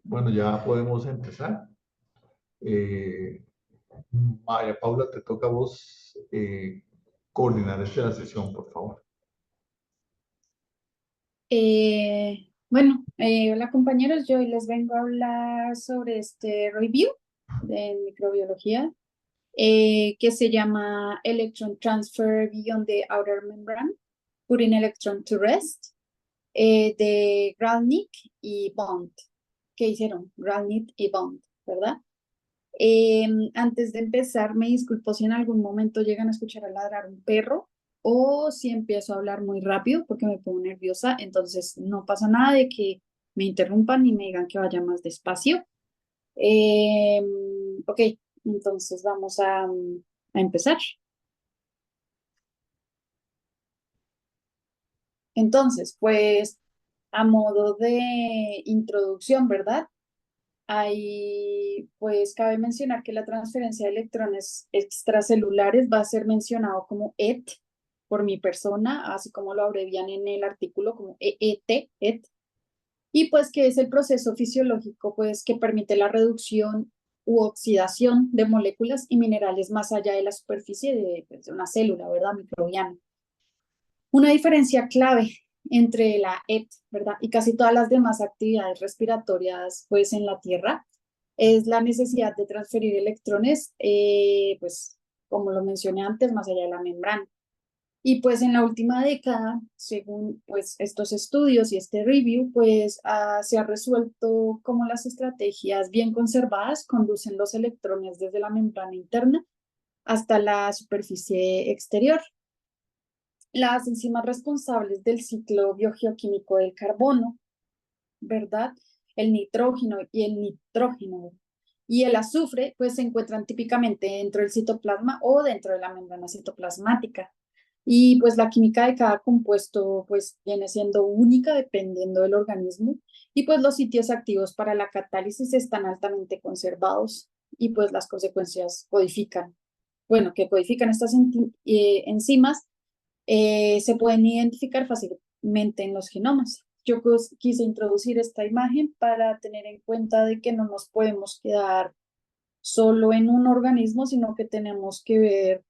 Bueno, ya podemos empezar. Eh, María Paula, te toca a vos coordinar la sesión, por favor. Hola compañeros, yo hoy les vengo a hablar sobre este review de microbiología que se llama Electron Transfer Beyond the Outer Membrane, Putting Electron to Rest, de Gralnick y Bond. ¿Qué hicieron? Gralnick y Bond, ¿verdad? Antes de empezar, me disculpo si en algún momento llegan a escuchar a ladrar un perro o si empiezo a hablar muy rápido porque me pongo nerviosa, entonces no pasa nada de que me interrumpan y me digan que vaya más despacio. Em, ok, entonces vamos a empezar. Entonces, pues a modo de introducción, ¿verdad? Ahí, pues cabe mencionar que la transferencia de electrones extracelulares va a ser mencionado como ET por mi persona, así como lo abrevian en el artículo como EET, ET, y pues que es el proceso fisiológico pues que permite la reducción u oxidación de moléculas y minerales más allá de la superficie de, pues, de una célula, ¿verdad? Microbiana. Una diferencia clave entre la ET, ¿verdad? Y casi todas las demás actividades respiratorias, pues en la Tierra, es la necesidad de transferir electrones, pues como lo mencioné antes, más allá de la membrana. Y pues en la última década, según pues estos estudios y este review, pues se ha resuelto cómo las estrategias bien conservadas conducen los electrones desde la membrana interna hasta la superficie exterior. Las enzimas responsables del ciclo biogeoquímico del carbono, ¿verdad? El nitrógeno y el azufre, pues se encuentran típicamente dentro del citoplasma o dentro de la membrana citoplasmática. Y pues la química de cada compuesto pues viene siendo única dependiendo del organismo y pues los sitios activos para la catálisis están altamente conservados y pues las consecuencias codifican. Bueno, que codifican estas enzimas se pueden identificar fácilmente en los genomas. Yo quise introducir esta imagen para tener en cuenta de que no nos podemos quedar solo en un organismo, sino que tenemos que ver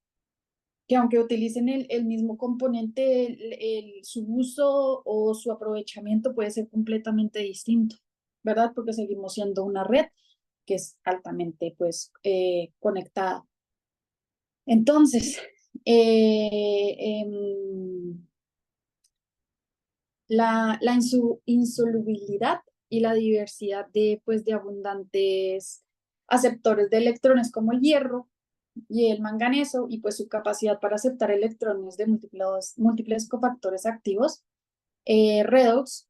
que aunque utilicen el mismo componente, su uso o su aprovechamiento puede ser completamente distinto, ¿verdad? Porque seguimos siendo una red que es altamente pues conectada. Entonces, eh, em, la insolubilidad y la diversidad de, pues, de abundantes aceptores de electrones como el hierro y el manganeso y pues su capacidad para aceptar electrones de múltiples cofactores activos, redox,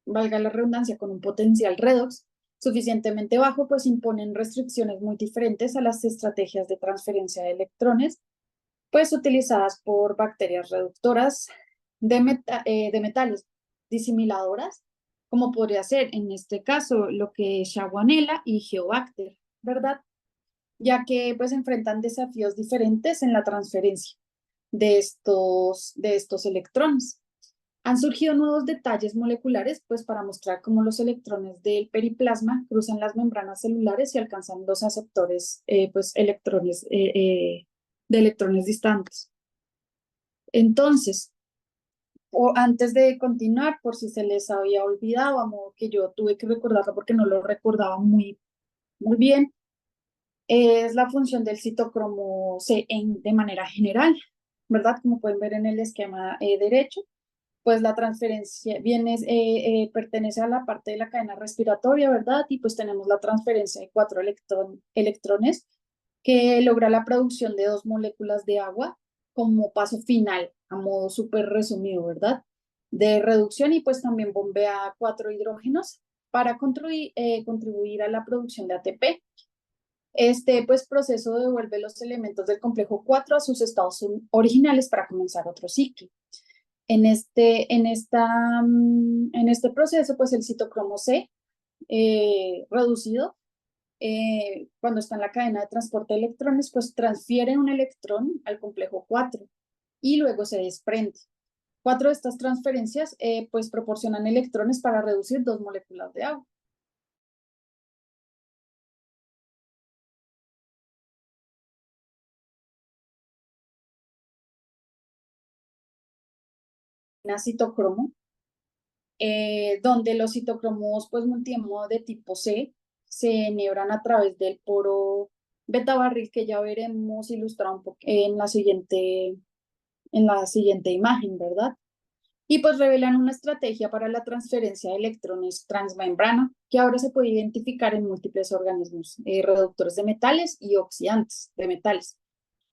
valga la redundancia, con un potencial redox suficientemente bajo, pues imponen restricciones muy diferentes a las estrategias de transferencia de electrones, pues utilizadas por bacterias reductoras de metales disimiladoras, como podría ser en este caso lo que es Shawonella y Geobacter, ¿verdad? Ya que pues enfrentan desafíos diferentes en la transferencia de estos electrones. Han surgido nuevos detalles moleculares pues para mostrar cómo los electrones del periplasma cruzan las membranas celulares y alcanzan los aceptores pues de electrones distantes. Entonces, o antes de continuar, por si se les había olvidado, a modo que yo tuve que recordarlo porque no lo recordaba muy bien, es la función del citocromo C de manera general, ¿verdad? Como pueden ver en el esquema derecho, pues la transferencia pertenece a la parte de la cadena respiratoria, ¿verdad? Y pues tenemos la transferencia de cuatro electrones que logra la producción de dos moléculas de agua como paso final, a modo súper resumido, ¿verdad? De reducción y pues también bombea cuatro hidrógenos para contribuir a la producción de ATP. Este pues proceso devuelve los elementos del complejo 4 a sus estados originales para comenzar otro ciclo. En este proceso, pues el citocromo C reducido, cuando está en la cadena de transporte de electrones, pues transfiere un electrón al complejo 4 y luego se desprende. Cuatro de estas transferencias pues proporcionan electrones para reducir dos moléculas de agua. citocromo, donde los citocromos pues multimodo de tipo C se enhebran a través del poro beta barril, que ya veremos ilustrado un poco en la siguiente imagen, ¿verdad? Y pues revelan una estrategia para la transferencia de electrones transmembrana que ahora se puede identificar en múltiples organismos reductores de metales y oxidantes de metales.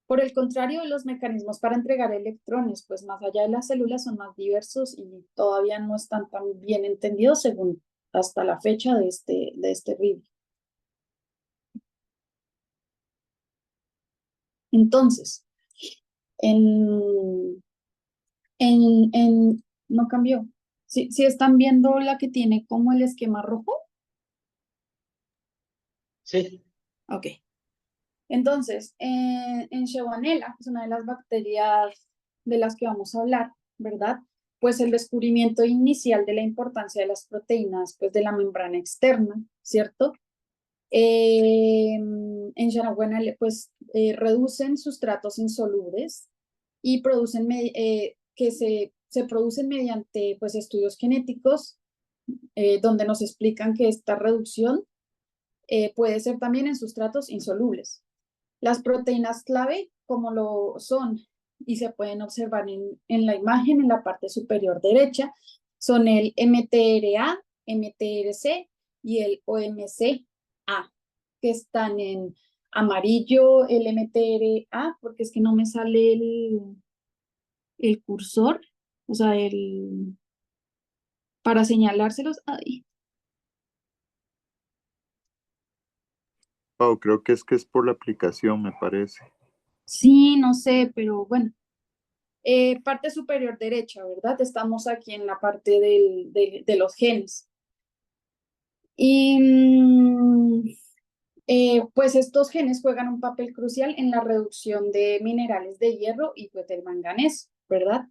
Por el contrario, los mecanismos para entregar electrones, pues más allá de las células, son más diversos y todavía no están tan bien entendidos según hasta la fecha de este review. Entonces, en, no cambió. ¿Sí están viendo la que tiene como el esquema rojo? Sí. Ok. Entonces, en Shigella, que es una de las bacterias de las que vamos a hablar, ¿verdad? Pues el descubrimiento inicial de la importancia de las proteínas, pues de la membrana externa, ¿cierto? En Shigella, pues reducen sustratos insolubles y producen que se producen mediante pues estudios genéticos donde nos explican que esta reducción puede ser también en sustratos insolubles. Las proteínas clave, como lo son y se pueden observar en la imagen en la parte superior derecha, son el MTRA, MTRC y el OMCA, que están en amarillo el MTRA, porque es que no me sale el cursor, o sea, para señalárselos. Ay, Oh, creo que es por la aplicación, me parece. sí, no sé, pero bueno. Parte superior derecha, ¿verdad? Estamos aquí en la parte de los genes. Y pues estos genes juegan un papel crucial en la reducción de minerales de hierro y pues del manganeso, ¿verdad?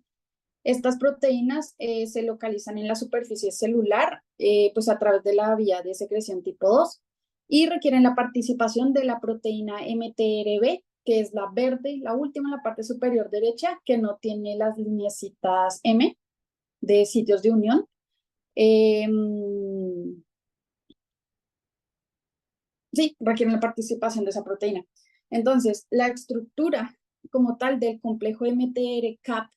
Estas proteínas se localizan en la superficie celular, pues a través de la vía de secreción tipo 2 y requieren la participación de la proteína MTRB, que es la verde, la última en la parte superior derecha, que no tiene las lineecitas M de sitios de unión. Sí, requieren la participación de esa proteína. Entonces, la estructura como tal del complejo MTR-CAP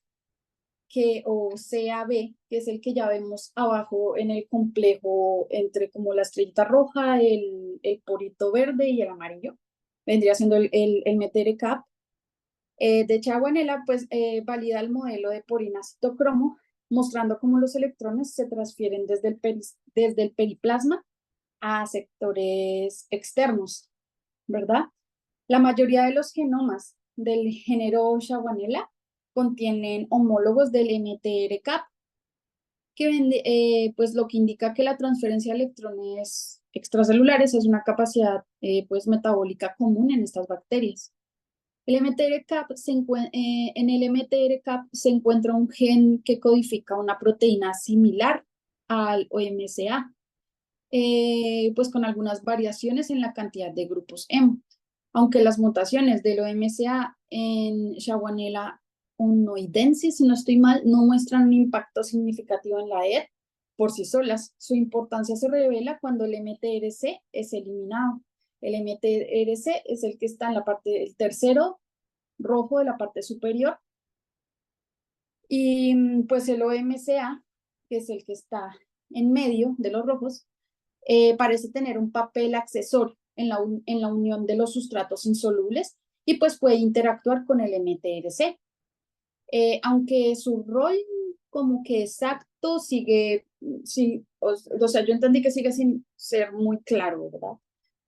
o CAB, que es el que ya vemos abajo en el complejo entre como la estrellita roja, el porito verde y el amarillo, vendría siendo el MTR-CAP. De Chaguanela, pues valida el modelo de porina citocromo, mostrando cómo los electrones se transfieren desde el periplasma a sectores externos, ¿verdad? La mayoría de los genomas del género Shawanaella contienen homólogos del MTR-CAP, que pues lo que indica que la transferencia de electrones extracelulares es una capacidad pues metabólica común en estas bacterias. En el MTR-CAP se encuentra un gen que codifica una proteína similar al OMCA, pues con algunas variaciones en la cantidad de grupos M. Aunque las mutaciones del OMCA en Shawanaella onoidensis, si no estoy mal, no muestran un impacto significativo en la ED por sí solas. Su importancia se revela cuando el MTRC es eliminado. El MTRC es el que está en la parte del tercero rojo de la parte superior. Y pues el OMCA, que es el que está en medio de los rojos, parece tener un papel accesorio en la unión de los sustratos insolubles y pues puede interactuar con el MTRC. Aunque su rol como que exacto sigue, sí, o sea, yo entendí que sigue sin ser muy claro, ¿verdad?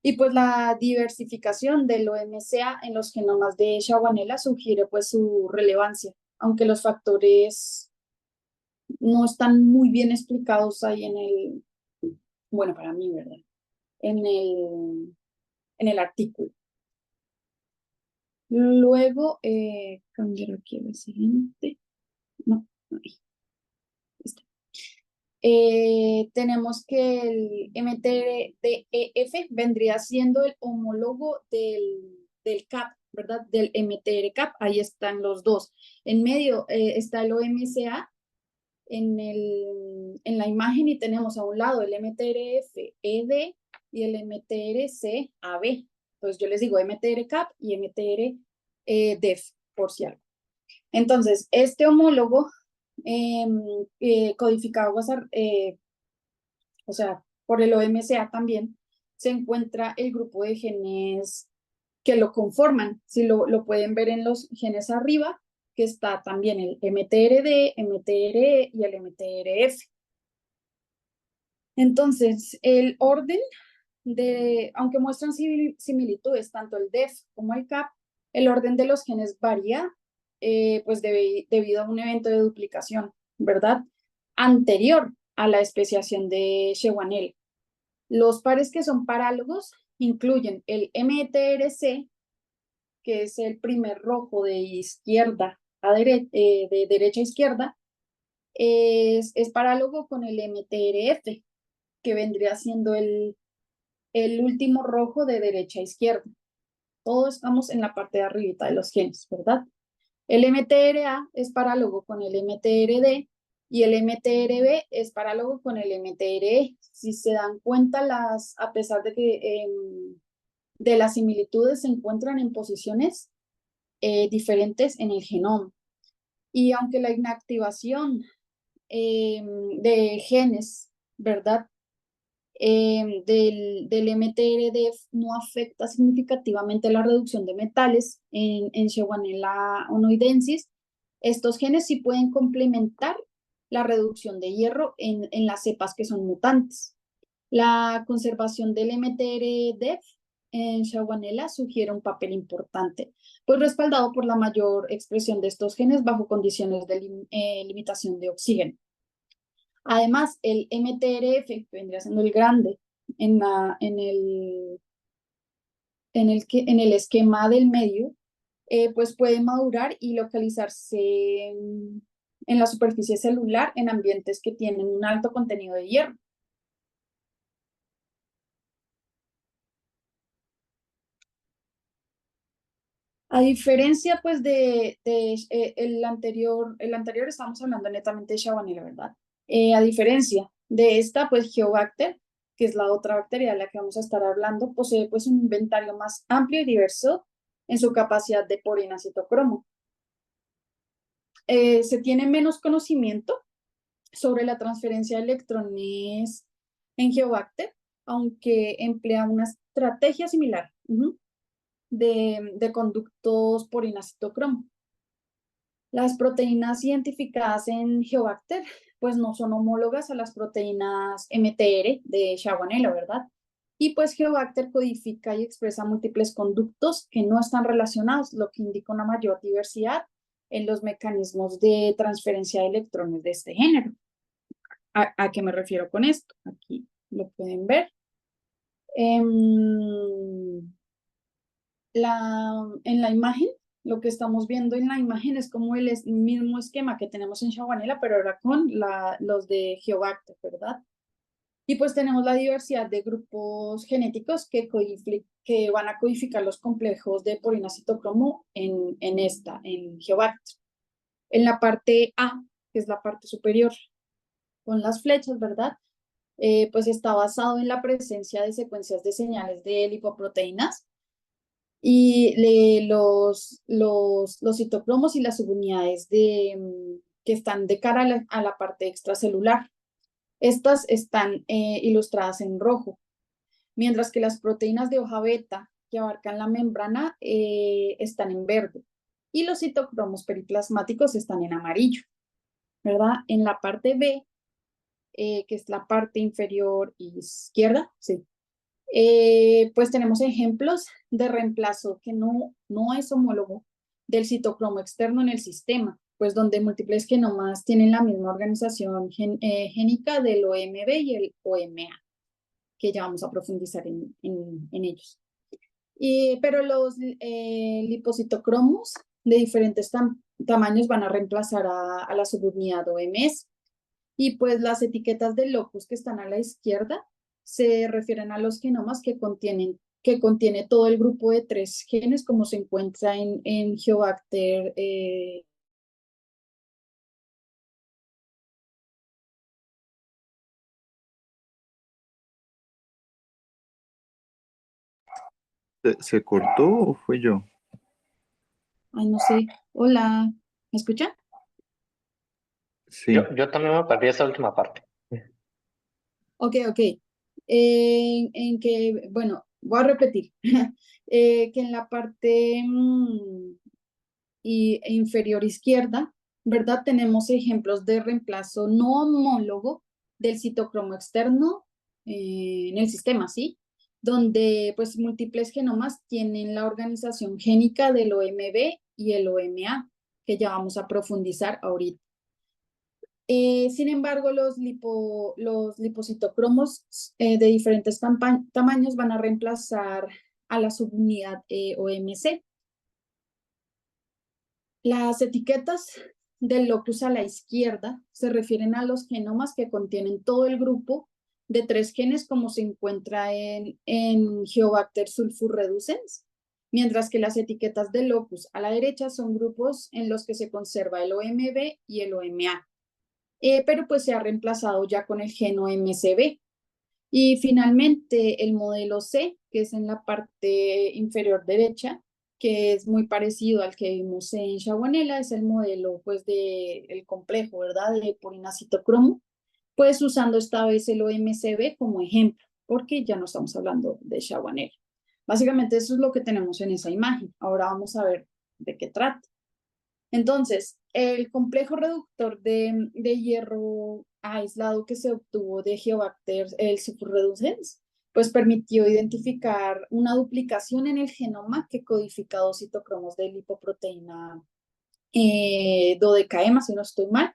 Y pues la diversificación del OMCA en los genomas de Shawanaella sugiere pues su relevancia, aunque los factores no están muy bien explicados ahí bueno, para mí, ¿verdad? En el artículo. Luego, cambiar aquí la siguiente. No, ahí está. Tenemos que el MTRDEF vendría siendo el homólogo del CAP, ¿verdad? Del MTR-CAP, ahí están los dos. En medio está el OMCA, en la imagen y tenemos a un lado el MTRF-ED y el MTRC-AB. Entonces yo les digo MTR-CAP y MTR-DEF, por si algo. Entonces, este homólogo codificado o sea, por el OMSA también, se encuentra el grupo de genes que lo conforman. Si lo pueden ver en los genes arriba, que está también el MTRD, MTRE y el MTRF. Entonces, el orden aunque muestran similitudes, tanto el DEF como el CAP, el orden de los genes varía, pues debido a un evento de duplicación, ¿verdad? Anterior a la especiación de Shewanella. Los pares que son parálogos incluyen el MTRC, que es el primer rojo de izquierda a de derecha a izquierda, es parálogo con el MTRF, que vendría siendo el último rojo de derecha a izquierda. Todos estamos en la parte de arribita de los genes, ¿verdad? El MTRA es parálogo con el MTRD y el MTRB es parálogo con el MTRE. Si se dan cuenta, a pesar de que de las similitudes se encuentran en posiciones diferentes en el genoma. Y aunque la inactivación de genes, ¿verdad? Del MTRDF no afecta significativamente la reducción de metales en Shewanella onoidensis. Estos genes sí pueden complementar la reducción de hierro en las cepas que son mutantes. La conservación del MTRDF en Shewanella sugiere un papel importante, pues respaldado por la mayor expresión de estos genes bajo condiciones de limitación de oxígeno. Además, el MTRF, que vendría siendo el grande, en el esquema del medio, pues puede madurar y localizarse en la superficie celular en ambientes que tienen un alto contenido de hierro. A diferencia, pues, el anterior estamos hablando netamente de Shewanella, ¿verdad? A diferencia de esta, pues, Geobacter, que es la otra bacteria de la que vamos a estar hablando, posee, pues, un inventario más amplio y diverso en su capacidad de porina citocromo. Se tiene menos conocimiento sobre la transferencia de electrones en Geobacter, aunque emplea una estrategia similar. De conductos por inacitocromo. Las proteínas identificadas en Geobacter pues no son homólogas a las proteínas MTR de Shewanella, ¿verdad? Y pues Geobacter codifica y expresa múltiples conductos que no están relacionados, lo que indica una mayor diversidad en los mecanismos de transferencia de electrones de este género. ¿A qué me refiero con esto? Aquí lo pueden ver. En la imagen, lo que estamos viendo en la imagen es como el mismo esquema que tenemos en Shewanella, pero ahora con los de Geobacter, ¿verdad? Y pues tenemos la diversidad de grupos genéticos que van a codificar los complejos de porina citocromo en Geobacter. En la parte A, que es la parte superior, con las flechas, ¿verdad? Pues está basado en la presencia de secuencias de señales de lipoproteínas y los citocromos y las subunidades que están de cara a la parte extracelular. Estas están ilustradas en rojo, mientras que las proteínas de hoja beta que abarcan la membrana están en verde y los citocromos periplasmáticos están en amarillo, ¿verdad? En la parte B, que es la parte inferior izquierda, sí, pues tenemos ejemplos de reemplazo que no es homólogo del citocromo externo en el sistema, pues donde múltiples genomas tienen la misma organización génica del OMB y el OMA, que ya vamos a profundizar en ellos. Pero los lipocitocromos de diferentes tamaños van a reemplazar a la subunidad OMS. Y pues las etiquetas de locus que están a la izquierda se refieren a los genomas que contiene todo el grupo de 3 genes, como se encuentra en Geobacter ¿Se cortó o fue yo? Ay, no sé. Hola, ¿me escuchan? Sí, Yo también me perdí esa última parte. Ok, ok. En que, bueno, voy a repetir. Que en la parte inferior izquierda, ¿verdad? Tenemos ejemplos de reemplazo no homólogo del citocromo externo en el sistema, ¿sí? Donde pues múltiples genomas tienen la organización génica del OMB y el OMA, que ya vamos a profundizar ahorita. Sin embargo, los lipocitocromos de diferentes tamaños van a reemplazar a la subunidad OMC. Las etiquetas del locus a la izquierda se refieren a los genomas que contienen todo el grupo de 3 genes como se encuentra en Geobacter sulfurreducens, mientras que las etiquetas del locus a la derecha son grupos en los que se conserva el OMB y el OMA. Pero pues se ha reemplazado ya con el gen OMCB. Y finalmente el modelo C, que es en la parte inferior derecha, que es muy parecido al que vimos en Shawonella, es el modelo pues del complejo, ¿verdad? De purinacitocromo, pues usando esta vez el OMCB como ejemplo, porque ya no estamos hablando de Shawonella. Básicamente eso es lo que tenemos en esa imagen. Ahora vamos a ver de qué trata. Entonces, el complejo reductor de hierro aislado que se obtuvo de Geobacter, el sulfurreducens, pues permitió identificar una duplicación en el genoma que codifica dos citocromos de lipoproteína dodecaema, si no estoy mal,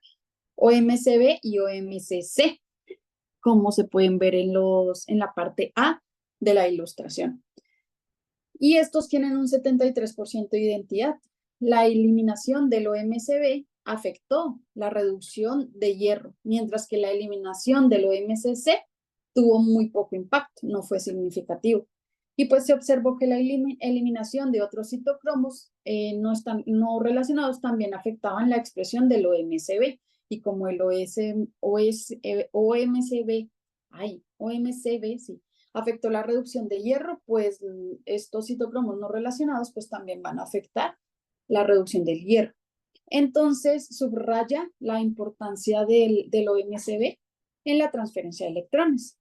OMCB y OMCC, como se pueden ver en la parte A de la ilustración. Y estos tienen un 73% de identidad. La eliminación del OMCB afectó la reducción de hierro, mientras que la eliminación del OMCC tuvo muy poco impacto, no fue significativo. Y pues se observó que la eliminación de otros citocromos no relacionados también afectaban la expresión del OMCB. Y como el OMCB, sí, afectó la reducción de hierro, pues estos citocromos no relacionados pues también van a afectar la reducción del hierro. Entonces, subraya la importancia del OMCB en la transferencia de electrones.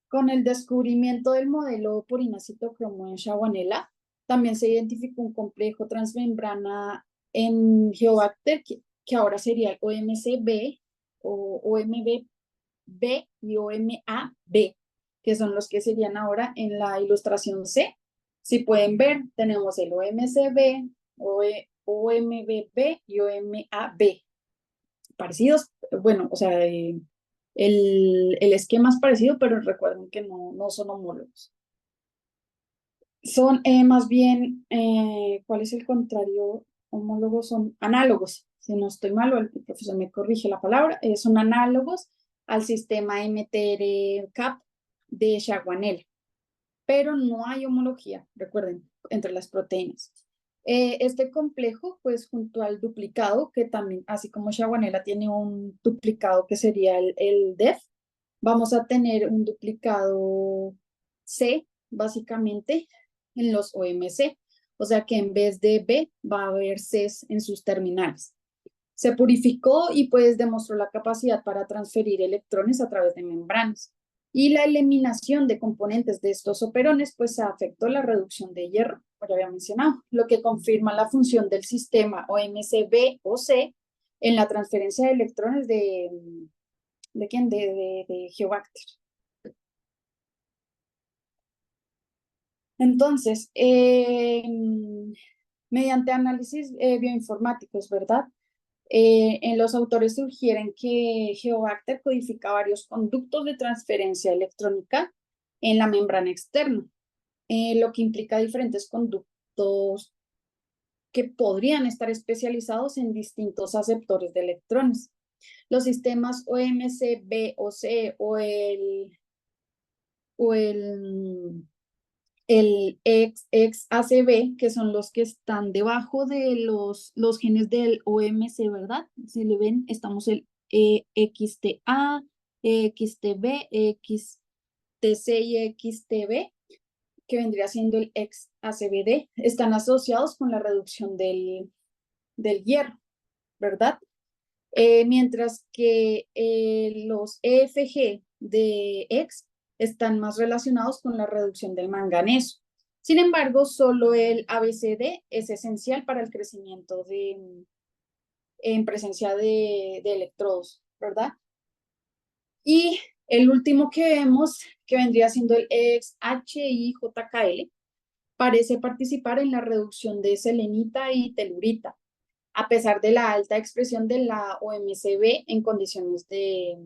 Con el descubrimiento del modelo purinacitocromo en Shawonella, también se identificó un complejo transmembrana en Geobacter, que ahora sería el OMCB o OMB B y OMAB, que son los que serían ahora en la ilustración C. Si pueden ver, tenemos el OMCB, OMBB y OMAB. Parecidos, bueno, o sea, el esquema es parecido, pero recuerden que no son homólogos. Son más bien, ¿cuál es el contrario? Homólogos son análogos. Si no estoy mal, o el profesor me corrige la palabra, son análogos al sistema MTR-CAP de Shawonella. Pero no hay homología, recuerden, entre las proteínas. Este complejo, pues junto al duplicado, que también, así como Shawonella tiene un duplicado que sería el DEF, vamos a tener un duplicado C, básicamente, en los OMC. O sea que en vez de B va a haber Cs en sus terminales. Se purificó y pues demostró la capacidad para transferir electrones a través de membranas. Y la eliminación de componentes de estos operones pues afectó la reducción de hierro, como ya había mencionado, lo que confirma la función del sistema OMCB o C en la transferencia de electrones ¿de quién? De Geobacter. Entonces, mediante análisis bioinformáticos, ¿verdad? En los autores sugieren que Geobacter codifica varios conductos de transferencia electrónica en la membrana externa, lo que implica diferentes conductos que podrían estar especializados en distintos aceptores de electrones. Los sistemas OMC, B o C o el XACB, que son los que están debajo de los genes del OMC, ¿verdad? Si le ven, estamos el XTA, XTB, XTC y XTB. que vendría siendo el ex-ACVD, están asociados con la reducción del hierro, ¿verdad? Mientras que los EFG de X están más relacionados con la reducción del manganeso. Sin embargo, solo el ABCD es esencial para el crecimiento en presencia de electrodos, ¿verdad? Y el último que vemos, que vendría siendo el XHIJKL, parece participar en la reducción de selenita y telurita, a pesar de la alta expresión de la OMCB en condiciones de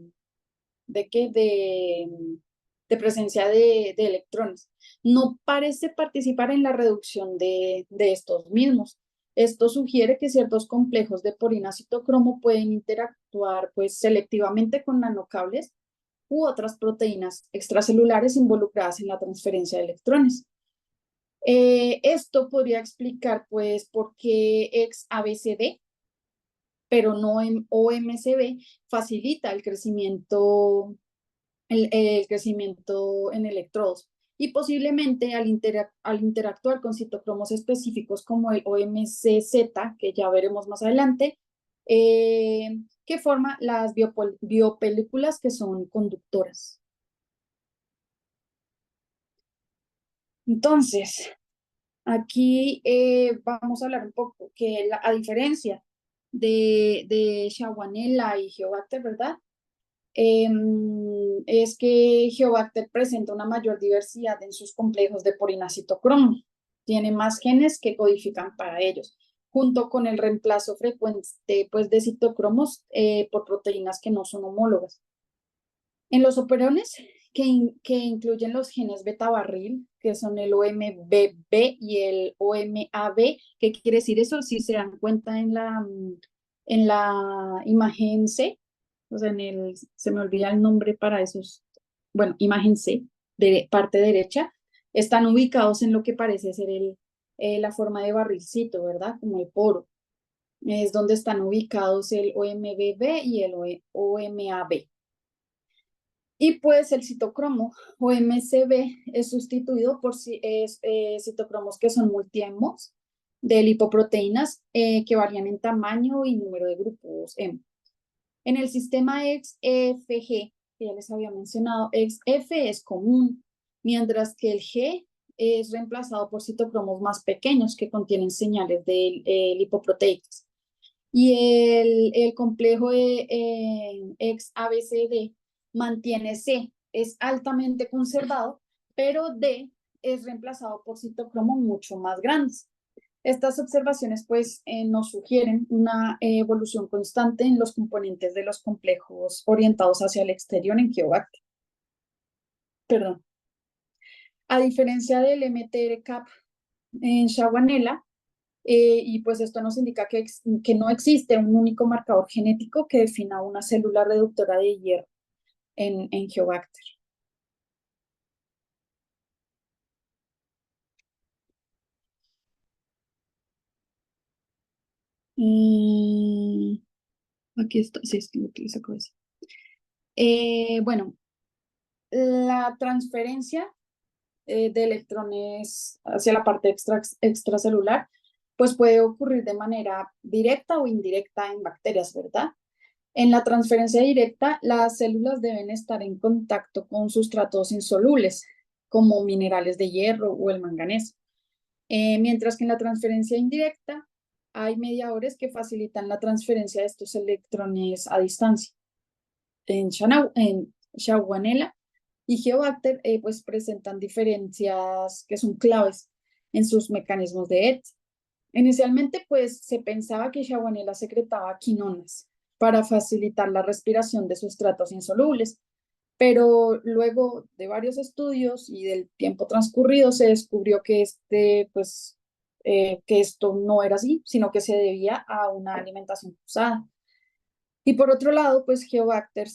presencia de electrones. No parece participar en la reducción de estos mismos. Esto sugiere que ciertos complejos de porina citocromo pueden interactuar pues, selectivamente con nanocables u otras proteínas extracelulares involucradas en la transferencia de electrones. Esto podría explicar, pues, por qué ex-ABCD, pero no en OMCB, facilita el crecimiento en electrodos. Y posiblemente al interactuar con citocromos específicos como el OMCZ, que ya veremos más adelante, que forma las biopelículas que son conductoras. Entonces, aquí vamos a hablar un poco que a diferencia de Shawvanella y Geobacter, ¿verdad? Es que Geobacter presenta una mayor diversidad en sus complejos de porina citocromo. Tiene más genes que codifican para ellos, junto con el reemplazo frecuente pues, de citocromos por proteínas que no son homólogas. En los operones, que incluyen los genes beta-barril, que son el OMBB y el OMAB, ¿qué quiere decir eso? Si se dan cuenta en la imagen C, o sea, se me olvida el nombre para esos, bueno, imagen C, de parte derecha, están ubicados en lo que parece ser la forma de barrilcito, ¿verdad? Como el poro. Es donde están ubicados el OMBB y el OMAB. Y pues el citocromo o MCB es sustituido por citocromos que son multiemos de lipoproteínas que varían en tamaño y número de grupos M. En el sistema XFG, que ya les había mencionado, XF es común, mientras que el G es reemplazado por citocromos más pequeños que contienen señales de lipoproteicas. Y el complejo XABCD mantiene C, es altamente conservado, pero D es reemplazado por citocromos mucho más grandes. Estas observaciones pues nos sugieren una evolución constante en los componentes de los complejos orientados hacia el exterior en Geobacter. Perdón. A diferencia del MTR-CAP en Shawvanella, y pues esto nos indica que no existe un único marcador genético que defina una célula reductora de hierro en Geobacter. Aquí está, sí, es que lo utilizo cabeza. Bueno, la transferencia de electrones hacia la parte extracelular, pues puede ocurrir de manera directa o indirecta en bacterias, ¿verdad? En la transferencia directa, las células deben estar en contacto con sustratos insolubles, como minerales de hierro o el manganeso. Mientras que en la transferencia indirecta, hay mediadores que facilitan la transferencia de estos electrones a distancia. En Shawvanella y Geobacter pues presentan diferencias que son claves en sus mecanismos de ET. Inicialmente pues se pensaba que Shawvanella secretaba quinonas para facilitar la respiración de sustratos insolubles, pero luego de varios estudios y del tiempo transcurrido se descubrió que que esto no era así, sino que se debía a una alimentación cruzada. Y por otro lado, pues Geobacter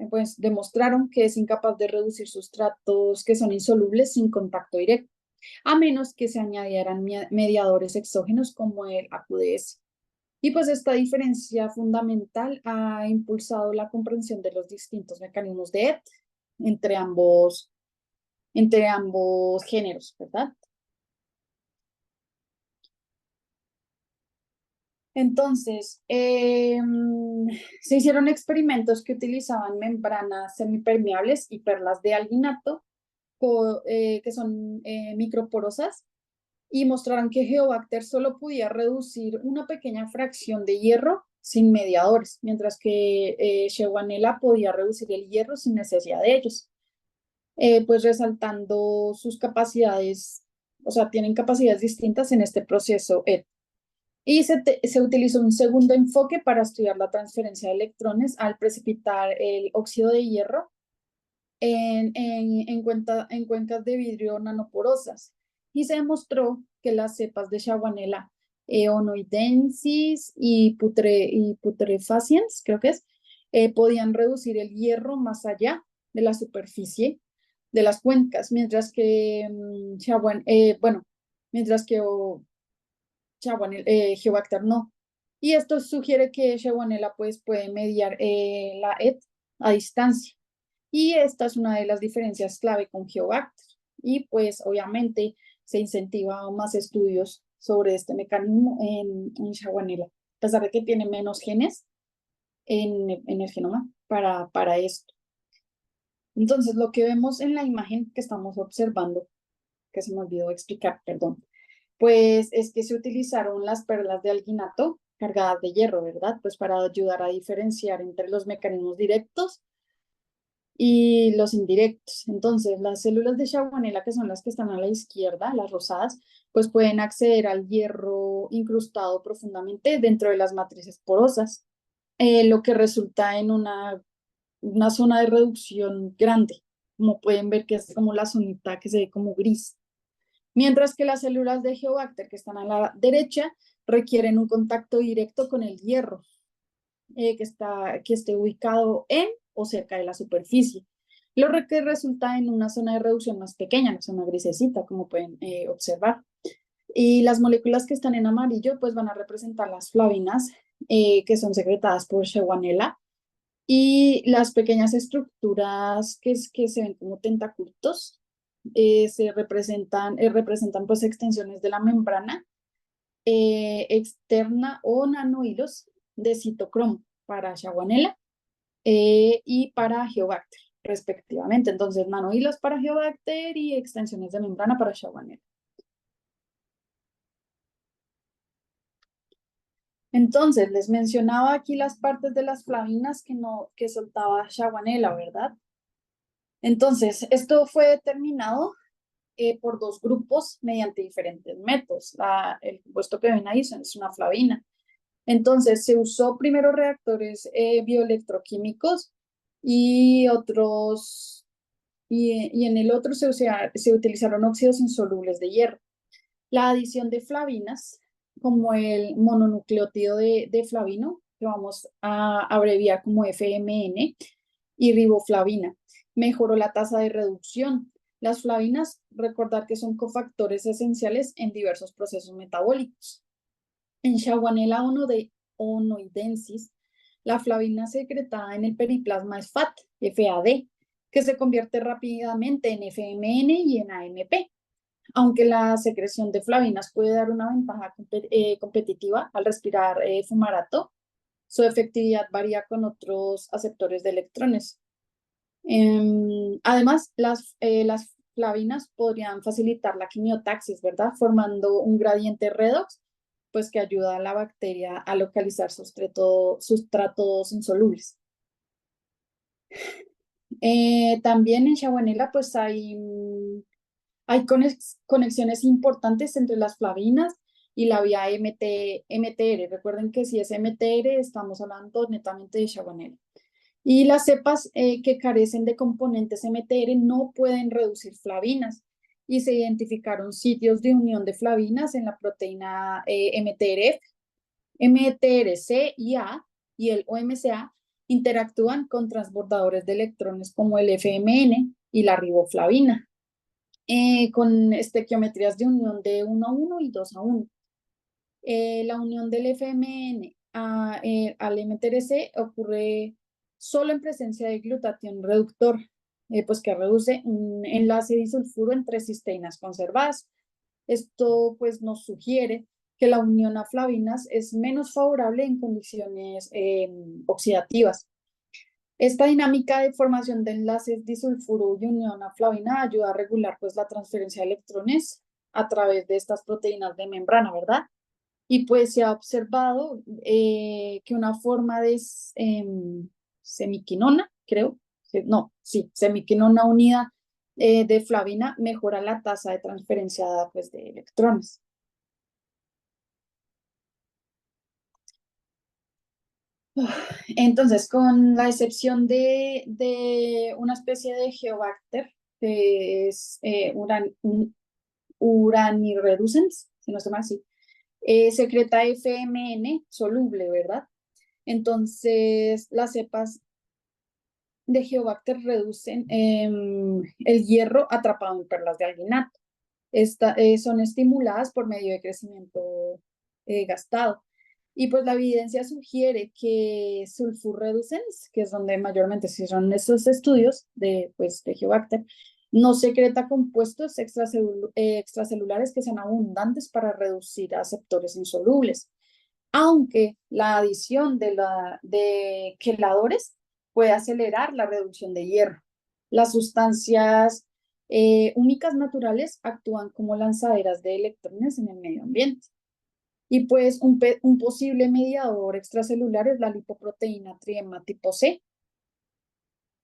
pues, demostraron que es incapaz de reducir sustratos que son insolubles sin contacto directo, a menos que se añadieran mediadores exógenos como el AQDS. Y pues esta diferencia fundamental ha impulsado la comprensión de los distintos mecanismos de ET entre ambos entre ambos géneros, ¿verdad? Entonces, se hicieron experimentos que utilizaban membranas semipermeables y perlas de alginato, que son microporosas, y mostraron que Geobacter solo podía reducir una pequeña fracción de hierro sin mediadores, mientras que Shawiniella podía reducir el hierro sin necesidad de ellos, pues resaltando sus capacidades, o sea, tienen capacidades distintas en este proceso. Y se utilizó un segundo enfoque para estudiar la transferencia de electrones al precipitar el óxido de hierro en cuencas de vidrio nanoporosas. Y se demostró que las cepas de Shawiniella onoidensis y putrefaciens, creo que es, podían reducir el hierro más allá de la superficie de las cuencas, mientras que, mientras que Geobacter no. Y esto sugiere que Shawiniella pues, puede mediar la ET a distancia. Y esta es una de las diferencias clave con Geobacter. Y pues obviamente se incentiva más estudios sobre este mecanismo en Shawiniella, a pesar de que tiene menos genes en el genoma para esto. Entonces, lo que vemos en la imagen que estamos observando, que se me olvidó explicar, perdón, pues es que se utilizaron las perlas de alginato cargadas de hierro, ¿verdad? Pues para ayudar a diferenciar entre los mecanismos directos y los indirectos. Entonces, las células de Shawiniella, que son las que están a la izquierda, las rosadas, pues pueden acceder al hierro incrustado profundamente dentro de las matrices porosas, lo que resulta en una zona de reducción grande, como pueden ver que es como la zonita que se ve como gris. Mientras que las células de Geobacter que están a la derecha requieren un contacto directo con el hierro que esté ubicado en o cerca de la superficie, lo que resulta en una zona de reducción más pequeña, una zona grisecita, como pueden observar. Y las moléculas que están en amarillo pues van a representar las flavinas que son secretadas por Shawiniella, y las pequeñas estructuras que se ven como tentáculos representan pues extensiones de la membrana externa o nanohilos de citocromo para Shawiniella y para Geobacter, respectivamente. Entonces, nanohilos para Geobacter y extensiones de membrana para Shawiniella. Entonces, les mencionaba aquí las partes de las flavinas que soltaba Shawiniella, ¿verdad? Entonces, esto fue determinado por dos grupos mediante diferentes métodos. El compuesto que ven ahí es una flavina. Entonces, se usó primero reactores bioelectroquímicos y otros, y en el otro se utilizaron óxidos insolubles de hierro. La adición de flavinas, como el mononucleótido de flavino, que vamos a abreviar como FMN, y riboflavina, mejoró la tasa de reducción. Las flavinas, recordar que son cofactores esenciales en diversos procesos metabólicos. En Shawiniella onoidensis, la flavina secretada en el periplasma es FAD, que se convierte rápidamente en FMN y en AMP. Aunque la secreción de flavinas puede dar una ventaja competitiva al respirar fumarato, su efectividad varía con otros aceptores de electrones. Además, las flavinas podrían facilitar la quimiotaxis, ¿verdad? Formando un gradiente redox, pues que ayuda a la bacteria a localizar sustratos insolubles. También en Shawiniella, pues hay conexiones importantes entre las flavinas y la vía MTR. Recuerden que si es MTR, estamos hablando netamente de Shawiniella. Y las cepas que carecen de componentes MTR no pueden reducir flavinas. Y se identificaron sitios de unión de flavinas en la proteína MTRF, MTRC y A y el OMCA interactúan con transbordadores de electrones como el FMN y la riboflavina, con estequiometrías de unión de 1 a 1 y 2 a 1. La unión del FMN al MTRC ocurre solo en presencia de glutatión reductor, pues que reduce un enlace disulfuro entre cisteínas conservadas. Esto pues nos sugiere que la unión a flavinas es menos favorable en condiciones oxidativas. Esta dinámica de formación de enlaces disulfuro y unión a flavina ayuda a regular pues la transferencia de electrones a través de estas proteínas de membrana, ¿verdad? Y pues se ha observado que una forma de semiquinona, creo, semiquinona unida de flavina mejora la tasa de transferencia pues, de electrones. Entonces, con la excepción de una especie de Geobacter, que es uranirreducens, si no estoy mal, sí, secreta FMN soluble, ¿verdad? Entonces, las cepas de Geobacter reducen el hierro atrapado en perlas de alginato. Son estimuladas por medio de crecimiento gastado. Y pues la evidencia sugiere que sulfur reducens, que es donde mayormente se hicieron estos estudios de Geobacter, no secreta compuestos extracelulares que sean abundantes para reducir aceptores insolubles, aunque la adición de queladores puede acelerar la reducción de hierro. Las sustancias húmicas naturales actúan como lanzaderas de electrones en el medio ambiente. Y pues un posible mediador extracelular es la lipoproteína triema tipo C,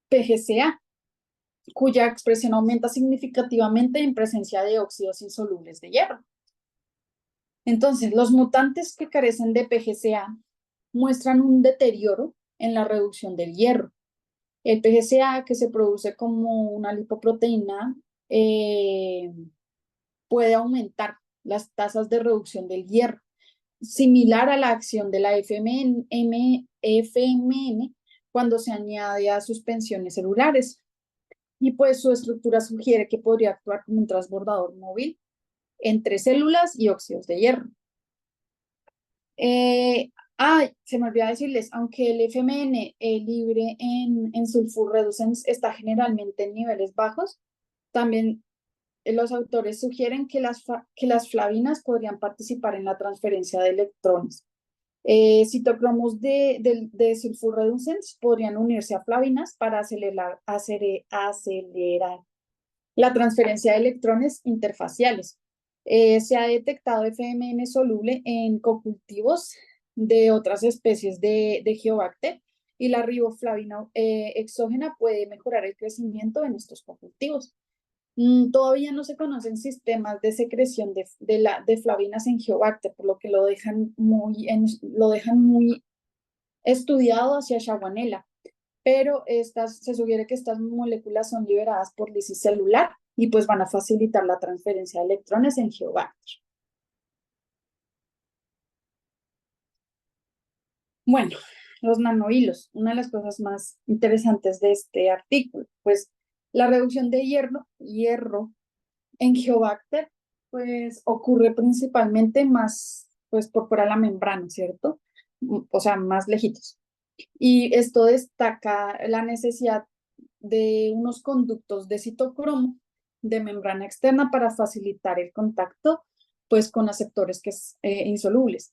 PGCA, cuya expresión aumenta significativamente en presencia de óxidos insolubles de hierro. Entonces, los mutantes que carecen de PGCA muestran un deterioro en la reducción del hierro. El PGCA, que se produce como una lipoproteína, puede aumentar las tasas de reducción del hierro, similar a la acción de la FMN cuando se añade a suspensiones celulares. Y pues su estructura sugiere que podría actuar como un transbordador móvil entre células y óxidos de hierro. Se me olvidó decirles, aunque el FMN libre en sulfur reducens está generalmente en niveles bajos, también los autores sugieren que las flavinas podrían participar en la transferencia de electrones. Citocromos de sulfur reducens podrían unirse a flavinas para acelerar la transferencia de electrones interfaciales. Se ha detectado FMN soluble en cocultivos de otras especies de Geobacter y la riboflavina exógena puede mejorar el crecimiento en estos cocultivos. Todavía no se conocen sistemas de secreción de flavinas en Geobacter, por lo que lo dejan muy estudiado hacia Shawanaella, pero se sugiere que estas moléculas son liberadas por lisis celular y pues van a facilitar la transferencia de electrones en Geobacter. Bueno, los nanohilos, una de las cosas más interesantes de este artículo, pues la reducción de hierro en Geobacter, pues ocurre principalmente más, pues por fuera de la membrana, ¿cierto? O sea, más lejitos. Y esto destaca la necesidad de unos conductos de citocromo de membrana externa para facilitar el contacto, pues con aceptores insolubles.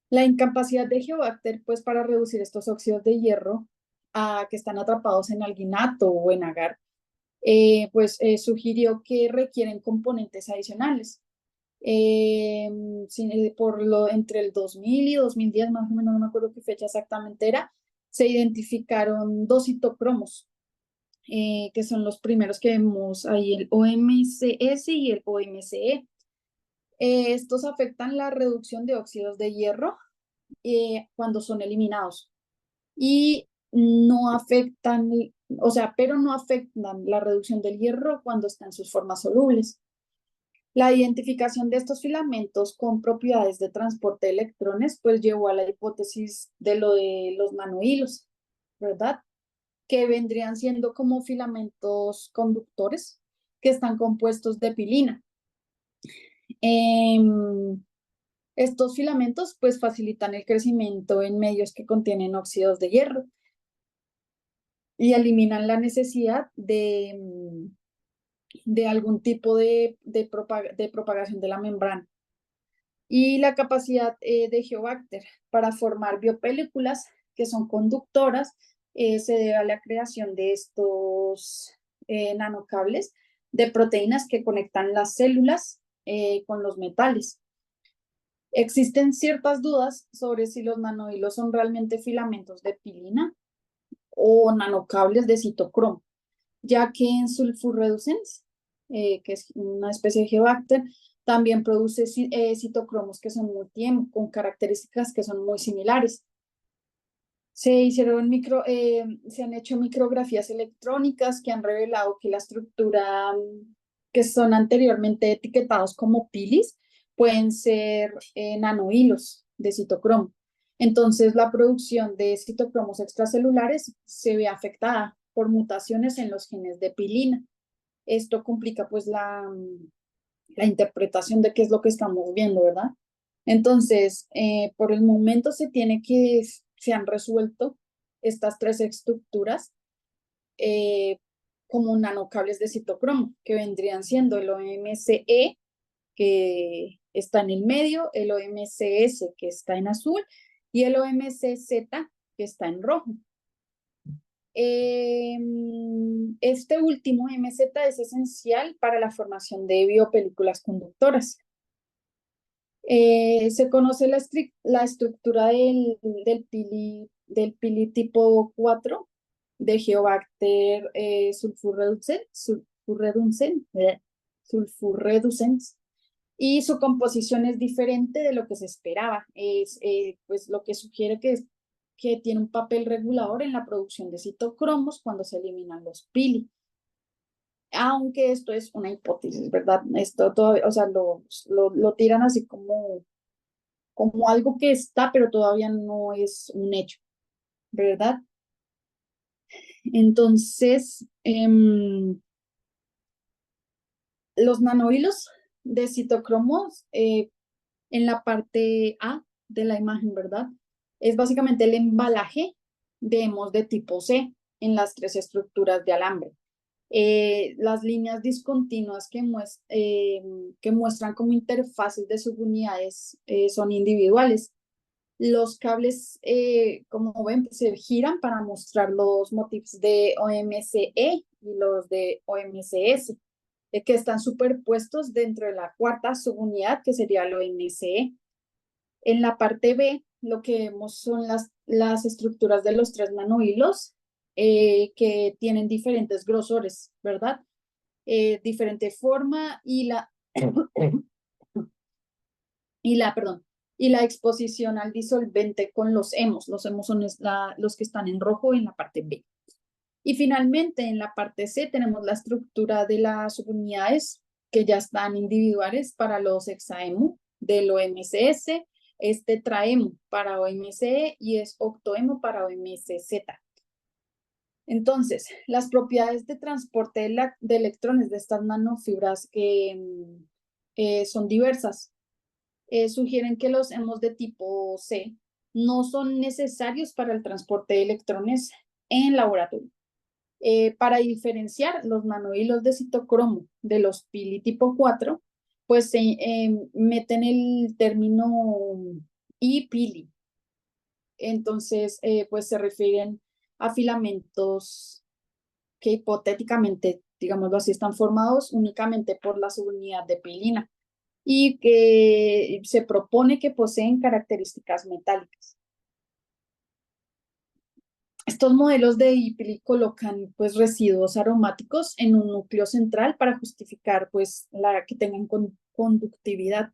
La incapacidad de Geobacter, pues para reducir estos óxidos de hierro que están atrapados en alginato o en agar, sugirió que requieren componentes adicionales. Entre el 2000 y 2010, más o menos, no me acuerdo qué fecha exactamente era, se identificaron 2 citocromos, que son los primeros que vemos ahí, el OMCS y el OMCE. Estos afectan la reducción de óxidos de hierro cuando son eliminados y no afectan, pero no afectan la reducción del hierro cuando están en sus formas solubles. La identificación de estos filamentos con propiedades de transporte de electrones pues llevó a la hipótesis de lo de los nanohilos, ¿verdad? Que vendrían siendo como filamentos conductores que están compuestos de pilina. Estos filamentos pues facilitan el crecimiento en medios que contienen óxidos de hierro. y eliminan la necesidad de algún tipo de propagación de la membrana. Y la capacidad de Geobacter para formar biopelículas que son conductoras se debe a la creación de estos nanocables de proteínas que conectan las células con los metales. Existen ciertas dudas sobre si los nanohilos son realmente filamentos de pilina o nanocables de citocromo, ya que en sulfurreducens, que es una especie de Geobacter, también produce citocromos que son con características que son muy similares. Se han hecho micrografías electrónicas que han revelado que la estructura que son anteriormente etiquetados como pilis pueden ser nanohilos de citocromo. Entonces, la producción de citocromos extracelulares se ve afectada por mutaciones en los genes de pilina. Esto complica pues la interpretación de qué es lo que estamos viendo, ¿verdad? Entonces, por el momento se han resuelto estas tres estructuras como nanocables de citocromo, que vendrían siendo el OMCE, que está en el medio, el OMCS, que está en azul, y el OMCZ, que está en rojo. Este último, MZ, es esencial para la formación de biopelículas conductoras. Se conoce la estructura del pili tipo 4 de Geobacter sulfurreducens, y su composición es diferente de lo que se esperaba. Pues lo que sugiere que tiene un papel regulador en la producción de citocromos cuando se eliminan los pili. Aunque esto es una hipótesis, ¿verdad? Esto todavía, o sea, lo tiran así como algo que está, pero todavía no es un hecho, ¿verdad? Entonces, los nanohilos de citocromos en la parte A de la imagen, ¿verdad? Es básicamente el embalaje de hemos de tipo C en las tres estructuras de alambre. Las líneas discontinuas que muestran como interfaces de subunidades son individuales. Los cables, como ven, se giran para mostrar los motifs de OMCE y los de OMCS, que están superpuestos dentro de la cuarta subunidad, que sería el OMCE. En la parte B, lo que vemos son las estructuras de los tres nanohilos que tienen diferentes grosores, ¿verdad? Diferente forma y la exposición al disolvente con los hemos. Los hemos son los que están en rojo en la parte B. Y finalmente, en la parte C tenemos la estructura de las subunidades que ya están individuales para los hexaemo del OMCS, es tetraemo para OMCE y es octoemo para OMCZ. Entonces, las propiedades de transporte de electrones de estas nanofibras que son diversas sugieren que los hemos de tipo C no son necesarios para el transporte de electrones en laboratorio. Para diferenciar los nanohilos de citocromo de los pili tipo 4, pues se meten el término I-pili. Entonces, pues se refieren a filamentos que hipotéticamente, digámoslo así, están formados únicamente por la subunidad de pilina y que se propone que poseen características metálicas. Estos modelos de IPIL colocan pues residuos aromáticos en un núcleo central para justificar pues que tengan conductividad,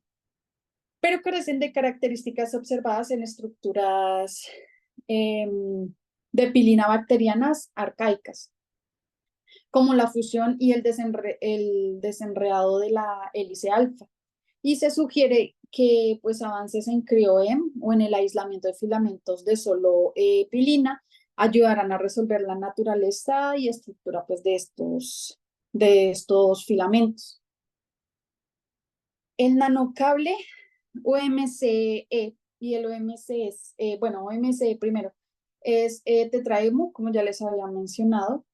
pero carecen de características observadas en estructuras de pilina bacterianas arcaicas, como la fusión y el desenredado de la hélice alfa. Y se sugiere que pues avances en cryo-EM o en el aislamiento de filamentos de solo pilina ayudarán a resolver la naturaleza y estructura pues de estos filamentos. El nanocable OMCE y el OMCE, bueno, OMCE primero, es tetraemo, como ya les había mencionado.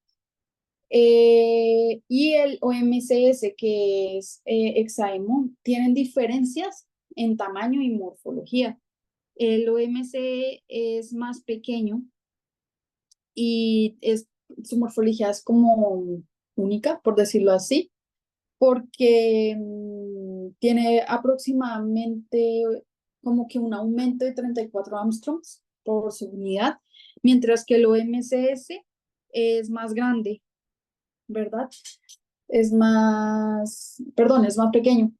Y el OMCS, que es hexaemo, tienen diferencias en tamaño y morfología. El OMC es más pequeño y su morfología es como única, por decirlo así, porque tiene aproximadamente como que un aumento de 34 Armstrongs por su unidad, mientras que el OMCS es más grande, ¿verdad? Es más pequeño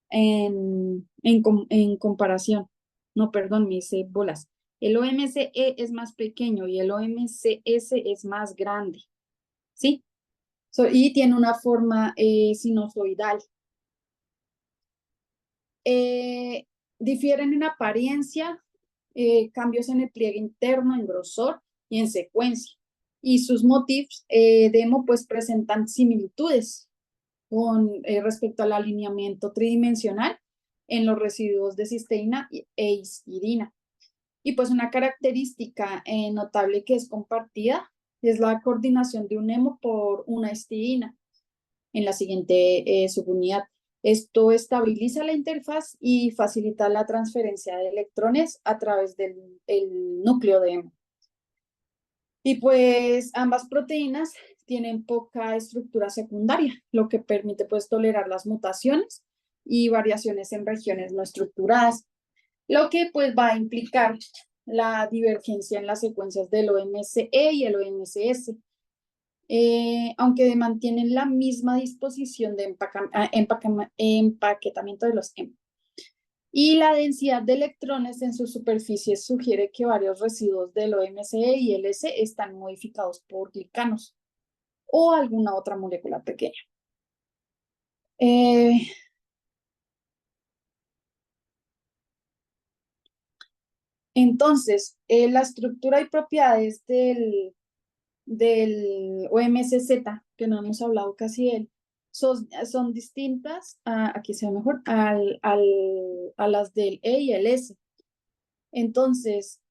en comparación. No, perdón, me hice bolas. El OMCE es más pequeño y el OMCS es más grande, ¿sí? Y tiene una forma sinusoidal. Difieren en apariencia, cambios en el pliegue interno, en grosor y en secuencia. Y sus motifs demo pues presentan similitudes con respecto al alineamiento tridimensional en los residuos de cisteína e histidina. Y pues una característica notable que es compartida es la coordinación de un hemo por una histidina en la siguiente subunidad. Esto estabiliza la interfaz y facilita la transferencia de electrones a través del núcleo de hemo. Y pues ambas proteínas tienen poca estructura secundaria, lo que permite pues tolerar las mutaciones y variaciones en regiones no estructuradas, lo que pues va a implicar la divergencia en las secuencias del OMCE y el OMCS, aunque mantienen la misma disposición de empaquetamiento de los hemo. Y la densidad de electrones en sus superficies sugiere que varios residuos del OMCE y el S están modificados por glicanos o alguna otra molécula pequeña. Entonces, la estructura y propiedades del OMCZ, que no hemos hablado casi de él, son distintas, aquí se ve mejor, a las del E y el S. Entonces,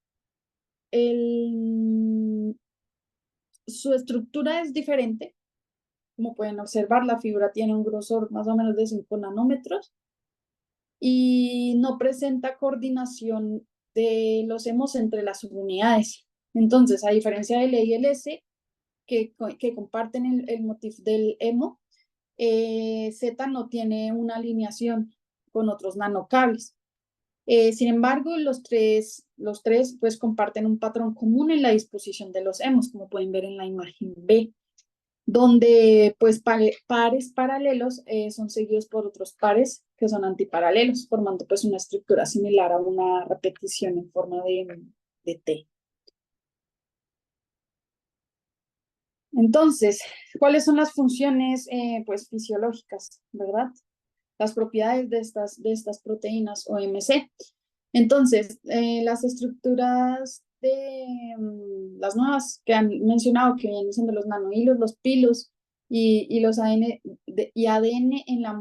su estructura es diferente. Como pueden observar, la fibra tiene un grosor más o menos de 5 nanómetros y no presenta coordinación de los hemos entre las subunidades. Entonces, a diferencia del E y el S, que comparten el motif del hemo, Z no tiene una alineación con otros nanocables. Sin embargo, los tres pues comparten un patrón común en la disposición de los hemos, como pueden ver en la imagen B, donde pues pares paralelos son seguidos por otros pares que son antiparalelos, formando pues una estructura similar a una repetición en forma de T. Entonces, ¿cuáles son las funciones pues fisiológicas, verdad? Las propiedades de estas proteínas OMC. Entonces, las estructuras de las nuevas que han mencionado, que vienen siendo los nanohilos, los pilos y los ADN y ADN en las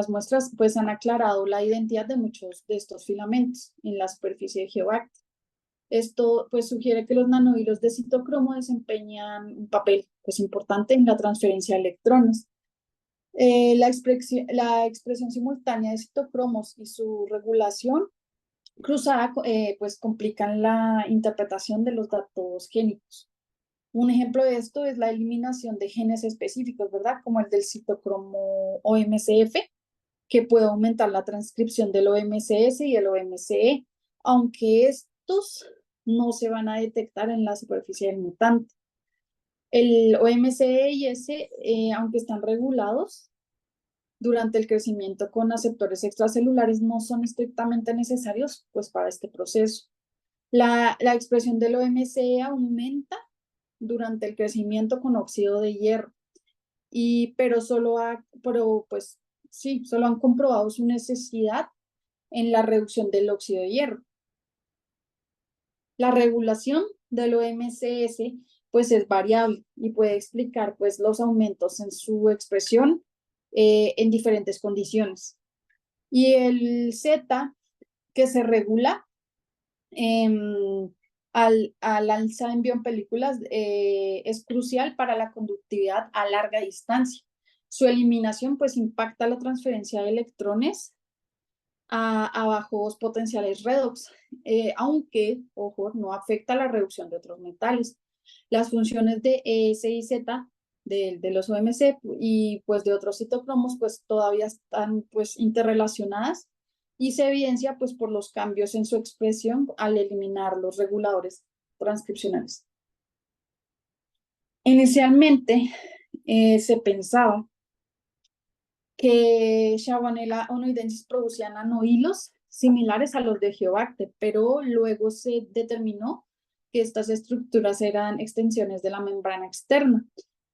muestras, pues han aclarado la identidad de muchos de estos filamentos en la superficie de Geobacter. Esto pues sugiere que los nanohilos de citocromo desempeñan un papel pues importante en la transferencia de electrones. La expresión simultánea de citocromos y su regulación cruzada pues complican la interpretación de los datos génicos. Un ejemplo de esto es la eliminación de genes específicos, ¿verdad? Como el del citocromo OMCF, que puede aumentar la transcripción del OMCS y el OMCE, aunque estos no se van a detectar en la superficie del mutante. El OMCE y S, aunque están regulados durante el crecimiento con aceptores extracelulares, no son estrictamente necesarios pues, para este proceso. La expresión del OMCE aumenta durante el crecimiento con óxido de hierro, pero solo han comprobado su necesidad en la reducción del óxido de hierro. La regulación del OMCS pues es variable y puede explicar pues los aumentos en su expresión en diferentes condiciones. Y el Z, que se regula al alza en biopelículas es crucial para la conductividad a larga distancia. Su eliminación pues impacta la transferencia de electrones a bajos potenciales redox, aunque, ojo, no afecta la reducción de otros metales. Las funciones de S y Z de los OMC y pues de otros citocromos pues todavía están pues interrelacionadas y se evidencia pues por los cambios en su expresión al eliminar los reguladores transcripcionales. Inicialmente se pensaba que Shawanaella onoidensis producía nanohilos similares a los de Geobacter, pero luego se determinó que estas estructuras eran extensiones de la membrana externa.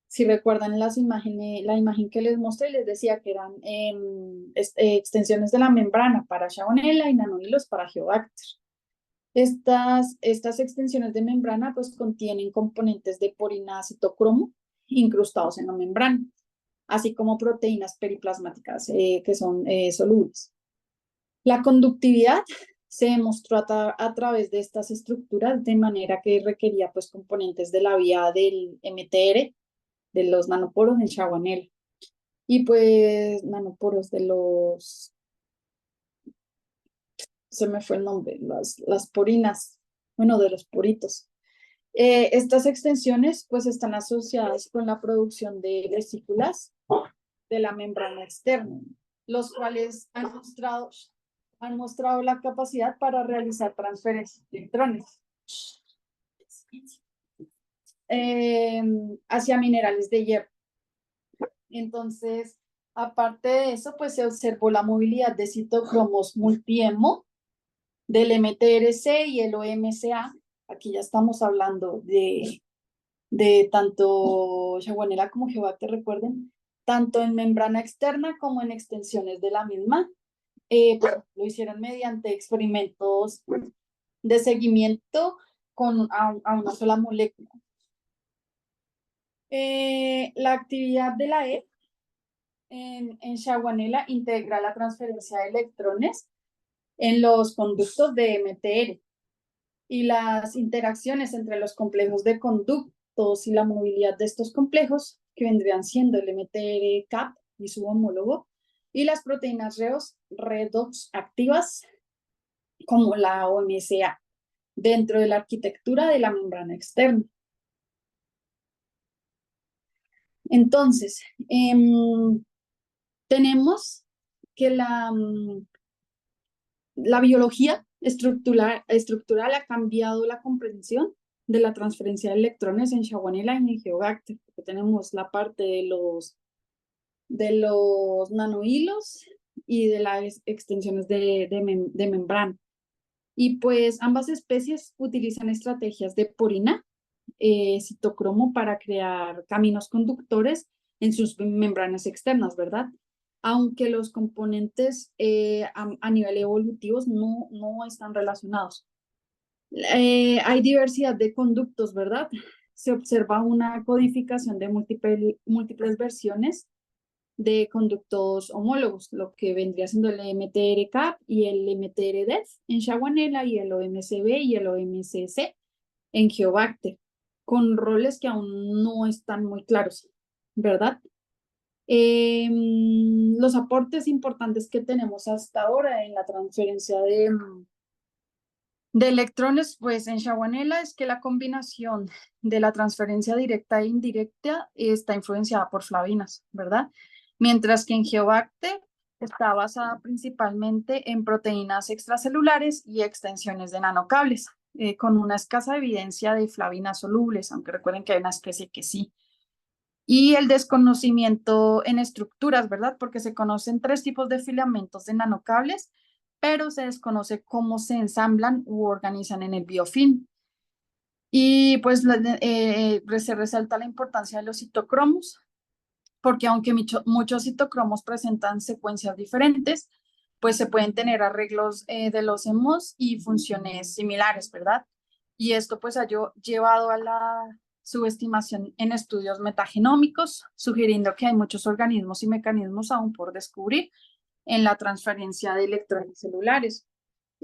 Si recuerdan las imágenes, la imagen que les mostré, les decía que eran extensiones de la membrana para Shawanaella y nanohilos para Geobacter. Estas extensiones de membrana pues contienen componentes de porina citocromo incrustados en la membrana, así como proteínas periplasmáticas que son solubles. La conductividad se demostró a través de estas estructuras de manera que requería pues componentes de la vía del MTR, de los nanoporos en Shawanaella, y pues nanoporos de los, se me fue el nombre, las porinas, bueno, de los poritos. Estas extensiones pues están asociadas con la producción de vesículas de la membrana externa, los cuales han mostrado la capacidad para realizar transferencias de electrones hacia minerales de hierro. Entonces, aparte de eso, pues se observó la movilidad de citocromos multiemo del MTRC y el OMCA. Aquí ya estamos hablando de tanto Shawanaella como Geobacter, recuerden, tanto en membrana externa como en extensiones de la misma. Pues, lo hicieron mediante experimentos de seguimiento a una sola molécula. La actividad de la E en Shawanaella integra la transferencia de electrones en los conductos de MTR y las interacciones entre los complejos de conductos y la movilidad de estos complejos, que vendrían siendo el MTR-CAP y su homólogo, y las proteínas redox activas como la OMCA dentro de la arquitectura de la membrana externa. Entonces, tenemos que la biología estructural ha cambiado la comprensión de la transferencia de electrones en Shawanaella y en Geobacter, porque tenemos la parte de los nanohilos y de las extensiones de membrana. Y pues ambas especies utilizan estrategias de porina, citocromo para crear caminos conductores en sus membranas externas, ¿verdad? Aunque los componentes a nivel evolutivo no están relacionados. Hay diversidad de conductos, ¿verdad? Se observa una codificación de múltiples versiones de conductos homólogos, lo que vendría siendo el MTR-CAP y el MTR-DEF en Shawanaella y el OMCB y el OMCC en Geobacter, con roles que aún no están muy claros, ¿verdad? Los aportes importantes que tenemos hasta ahora en la transferencia de electrones, pues en Shawanaella es que la combinación de la transferencia directa e indirecta está influenciada por flavinas, ¿verdad? Mientras que en Geobacter está basada principalmente en proteínas extracelulares y extensiones de nanocables, con una escasa evidencia de flavinas solubles, aunque recuerden que hay una especie que sí. Y el desconocimiento en estructuras, ¿verdad? Porque se conocen 3 tipos de filamentos de nanocables, pero se desconoce cómo se ensamblan u organizan en el biofilm. Y pues se resalta la importancia de los citocromos, porque aunque muchos citocromos presentan secuencias diferentes, pues se pueden tener arreglos de los hemos y funciones similares, ¿verdad? Y esto pues ha llevado a la subestimación en estudios metagenómicos, sugiriendo que hay muchos organismos y mecanismos aún por descubrir en la transferencia de electrones celulares.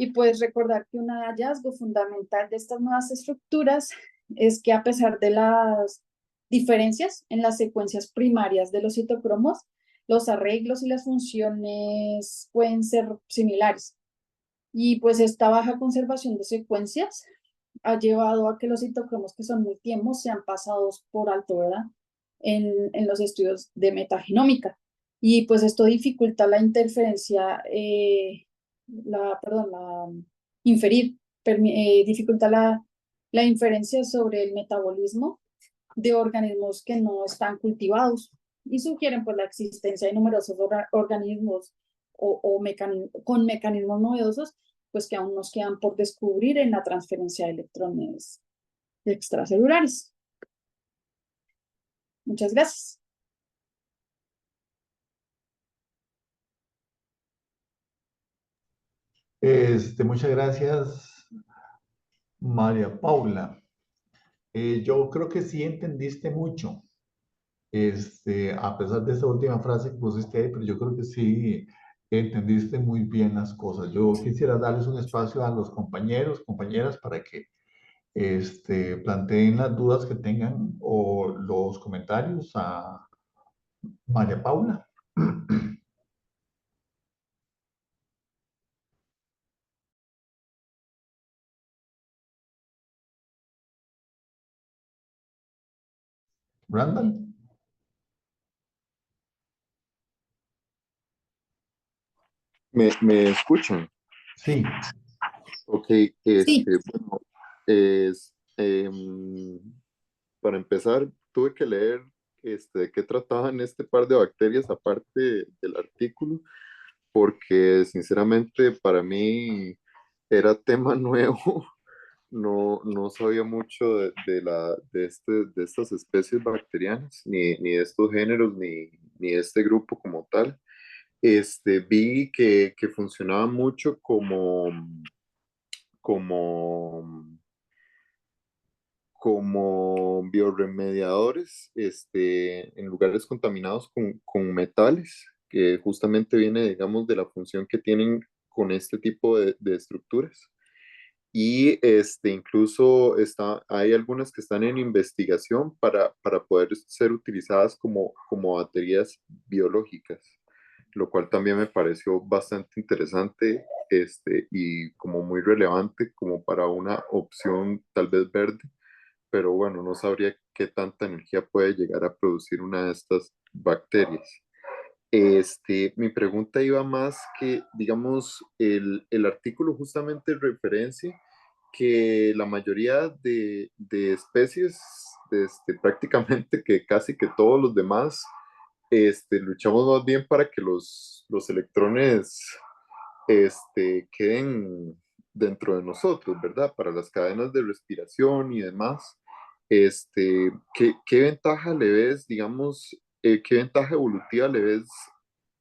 Y pues recordar que un hallazgo fundamental de estas nuevas estructuras es que a pesar de las diferencias en las secuencias primarias de los citocromos, los arreglos y las funciones pueden ser similares. Y pues esta baja conservación de secuencias ha llevado a que los citocromos que son multiemos sean pasados por alto, ¿verdad? En los estudios de metagenómica. Y pues esto dificulta la interferencia, inferir, dificulta la inferencia sobre el metabolismo de organismos que no están cultivados y sugieren pues la existencia de numerosos organismos con mecanismos novedosos pues que aún nos quedan por descubrir en la transferencia de electrones extracelulares. Muchas gracias. Muchas gracias, María Paula. Yo creo que sí entendiste mucho, a pesar de esa última frase que pusiste ahí, pero yo creo que sí entendiste muy bien las cosas. Yo quisiera darles un espacio a los compañeros, compañeras, para que planteen las dudas que tengan o los comentarios a María Paula. Brandon. ¿Me escuchan? Sí, Ok, Sí. bueno, es, para empezar, tuve que leer de qué trataban este par de bacterias aparte del artículo, porque sinceramente para mí era tema nuevo. No sabía mucho de estas especies bacterianas, ni de estos géneros, ni de este grupo como tal. Vi que funcionaba mucho como, como bioremediadores en lugares contaminados con metales, que justamente viene, digamos, de la función que tienen con este tipo de estructuras. Y incluso hay algunas que están en investigación para poder ser utilizadas como baterías biológicas, lo cual también me pareció bastante interesante y como muy relevante como para una opción tal vez verde, pero bueno, no sabría qué tanta energía puede llegar a producir una de estas bacterias. Mi pregunta iba más que, digamos, el artículo justamente referencia que la mayoría de especies, prácticamente que casi que todos los demás, luchamos más bien para que los electrones queden dentro de nosotros, ¿verdad? Para las cadenas de respiración y demás. ¿Qué ventaja le ves, digamos, qué ventaja evolutiva le ves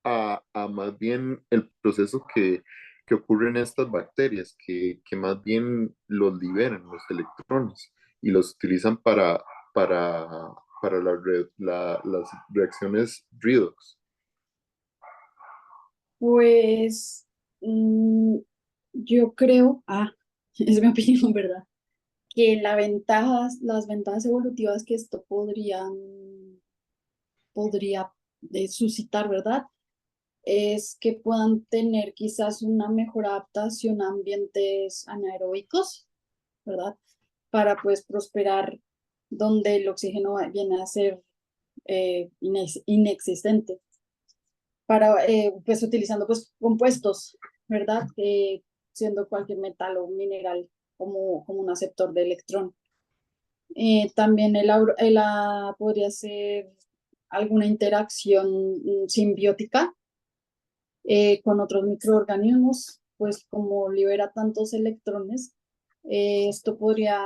a más bien el proceso que ocurre en estas bacterias, que más bien los liberan los electrones y los utilizan para, para las reacciones redox? Pues yo creo, es mi opinión, ¿verdad? Que las ventajas evolutivas que esto podría suscitar, ¿verdad? Es que puedan tener quizás una mejor adaptación a ambientes anaeróbicos, ¿verdad? Para pues prosperar donde el oxígeno viene a ser inexistente, para pues utilizando pues compuestos, ¿verdad? Siendo cualquier metal o mineral como un aceptor de electrón. También podría ser alguna interacción simbiótica con otros microorganismos, pues como libera tantos electrones, esto podría,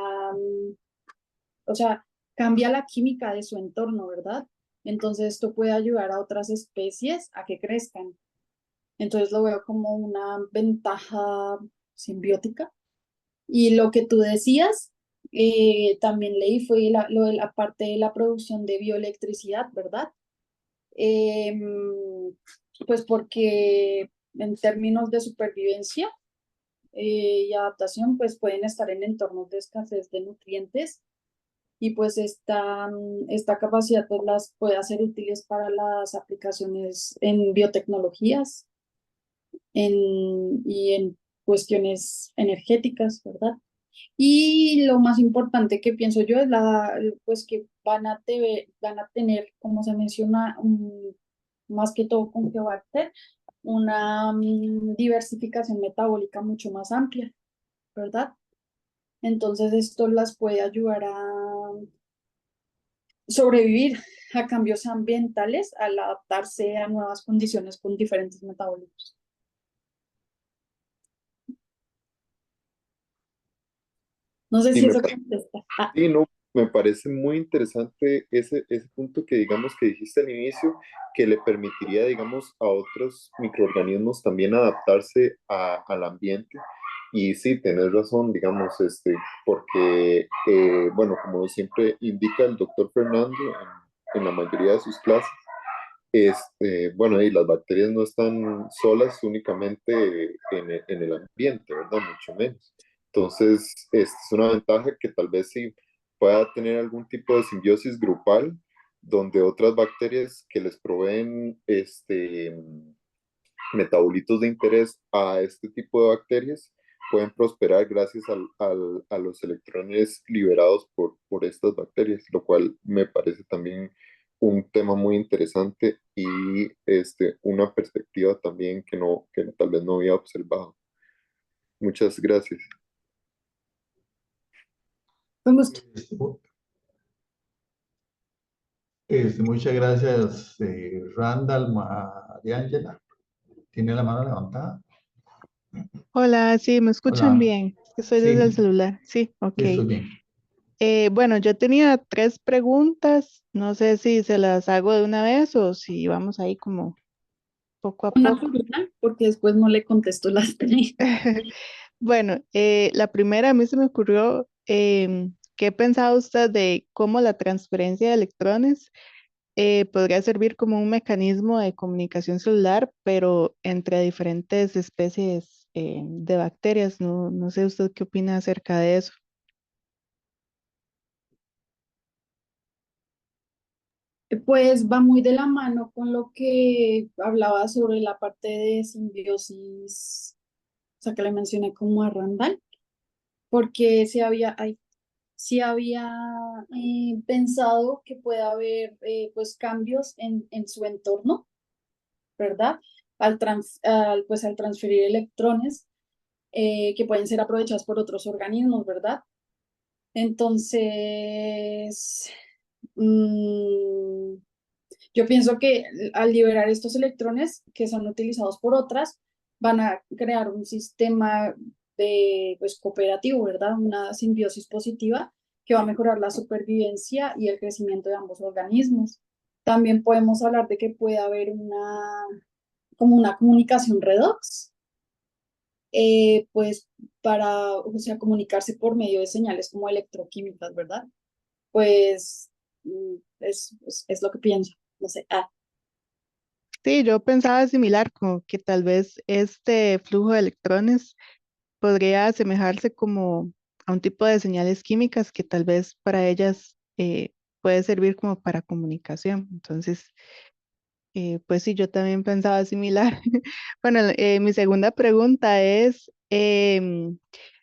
o sea, cambia la química de su entorno, ¿verdad? Entonces esto puede ayudar a otras especies a que crezcan. Entonces lo veo como una ventaja simbiótica. Y lo que tú decías, también leí, fue lo de la parte de la producción de bioelectricidad, ¿verdad? Pues porque en términos de supervivencia, y adaptación, pues pueden estar en entornos de escasez de nutrientes y pues esta capacidad pues las puede hacer útiles para las aplicaciones en biotecnologías y en cuestiones energéticas, ¿verdad? Y lo más importante que pienso yo es pues que van a tener, como se menciona, más que todo con Geobacter, una diversificación metabólica mucho más amplia, ¿verdad? Entonces esto las puede ayudar a sobrevivir a cambios ambientales al adaptarse a nuevas condiciones con diferentes metabolitos. No sé Y si me eso parece, contesta. sí, no, me parece muy interesante ese punto que digamos que dijiste al inicio, que le permitiría, digamos, a otros microorganismos también adaptarse al ambiente. Y sí, tenés razón, digamos, porque, bueno, como siempre indica el doctor Fernando en la mayoría de sus clases, bueno, y las bacterias no están solas únicamente en el ambiente, ¿verdad? Mucho menos. Entonces, esta es una ventaja que tal vez sí pueda tener algún tipo de simbiosis grupal, donde otras bacterias que les proveen metabolitos de interés a este tipo de bacterias pueden prosperar gracias a los electrones liberados por estas bacterias, lo cual me parece también un tema muy interesante y una perspectiva también que tal vez no había observado. Muchas gracias. Con gusto. Este, muchas gracias, Randall, Mariángela. ¿Tiene la mano levantada? Hola, sí, ¿me escuchan Hola. bien? Es que soy desde el Sí, celular. Sí, ok. listo, bien. Bueno, yo tenía 3 preguntas. No sé si se las hago de una vez o si vamos ahí como poco a Una por poco. una, porque después no le contesto las tres. Bueno, la primera a mí se me ocurrió, ¿qué pensaba usted de cómo la transferencia de electrones podría servir como un mecanismo de comunicación celular, pero entre diferentes especies de bacterias? No, no sé usted qué opina acerca de eso. Pues va muy de la mano con lo que hablaba sobre la parte de simbiosis, o sea, que le mencioné como a Randall, porque sí había pensado que puede haber pues cambios en su entorno, ¿verdad? Pues al transferir electrones que pueden ser aprovechados por otros organismos, ¿verdad? Entonces, mm, yo pienso que al liberar estos electrones que son utilizados por otras, van a crear un sistema de, pues, cooperativo, ¿verdad? Una simbiosis positiva que va a mejorar la supervivencia y el crecimiento de ambos organismos. También podemos hablar de que puede haber como una comunicación redox, pues para, o sea, comunicarse por medio de señales como electroquímicas, ¿verdad? Pues es lo que pienso. No sé. Sí, yo pensaba similar, como que tal vez este flujo de electrones podría asemejarse como a un tipo de señales químicas que tal vez para ellas puede servir como para comunicación. Entonces, pues sí, yo también pensaba similar. Bueno, mi segunda pregunta es,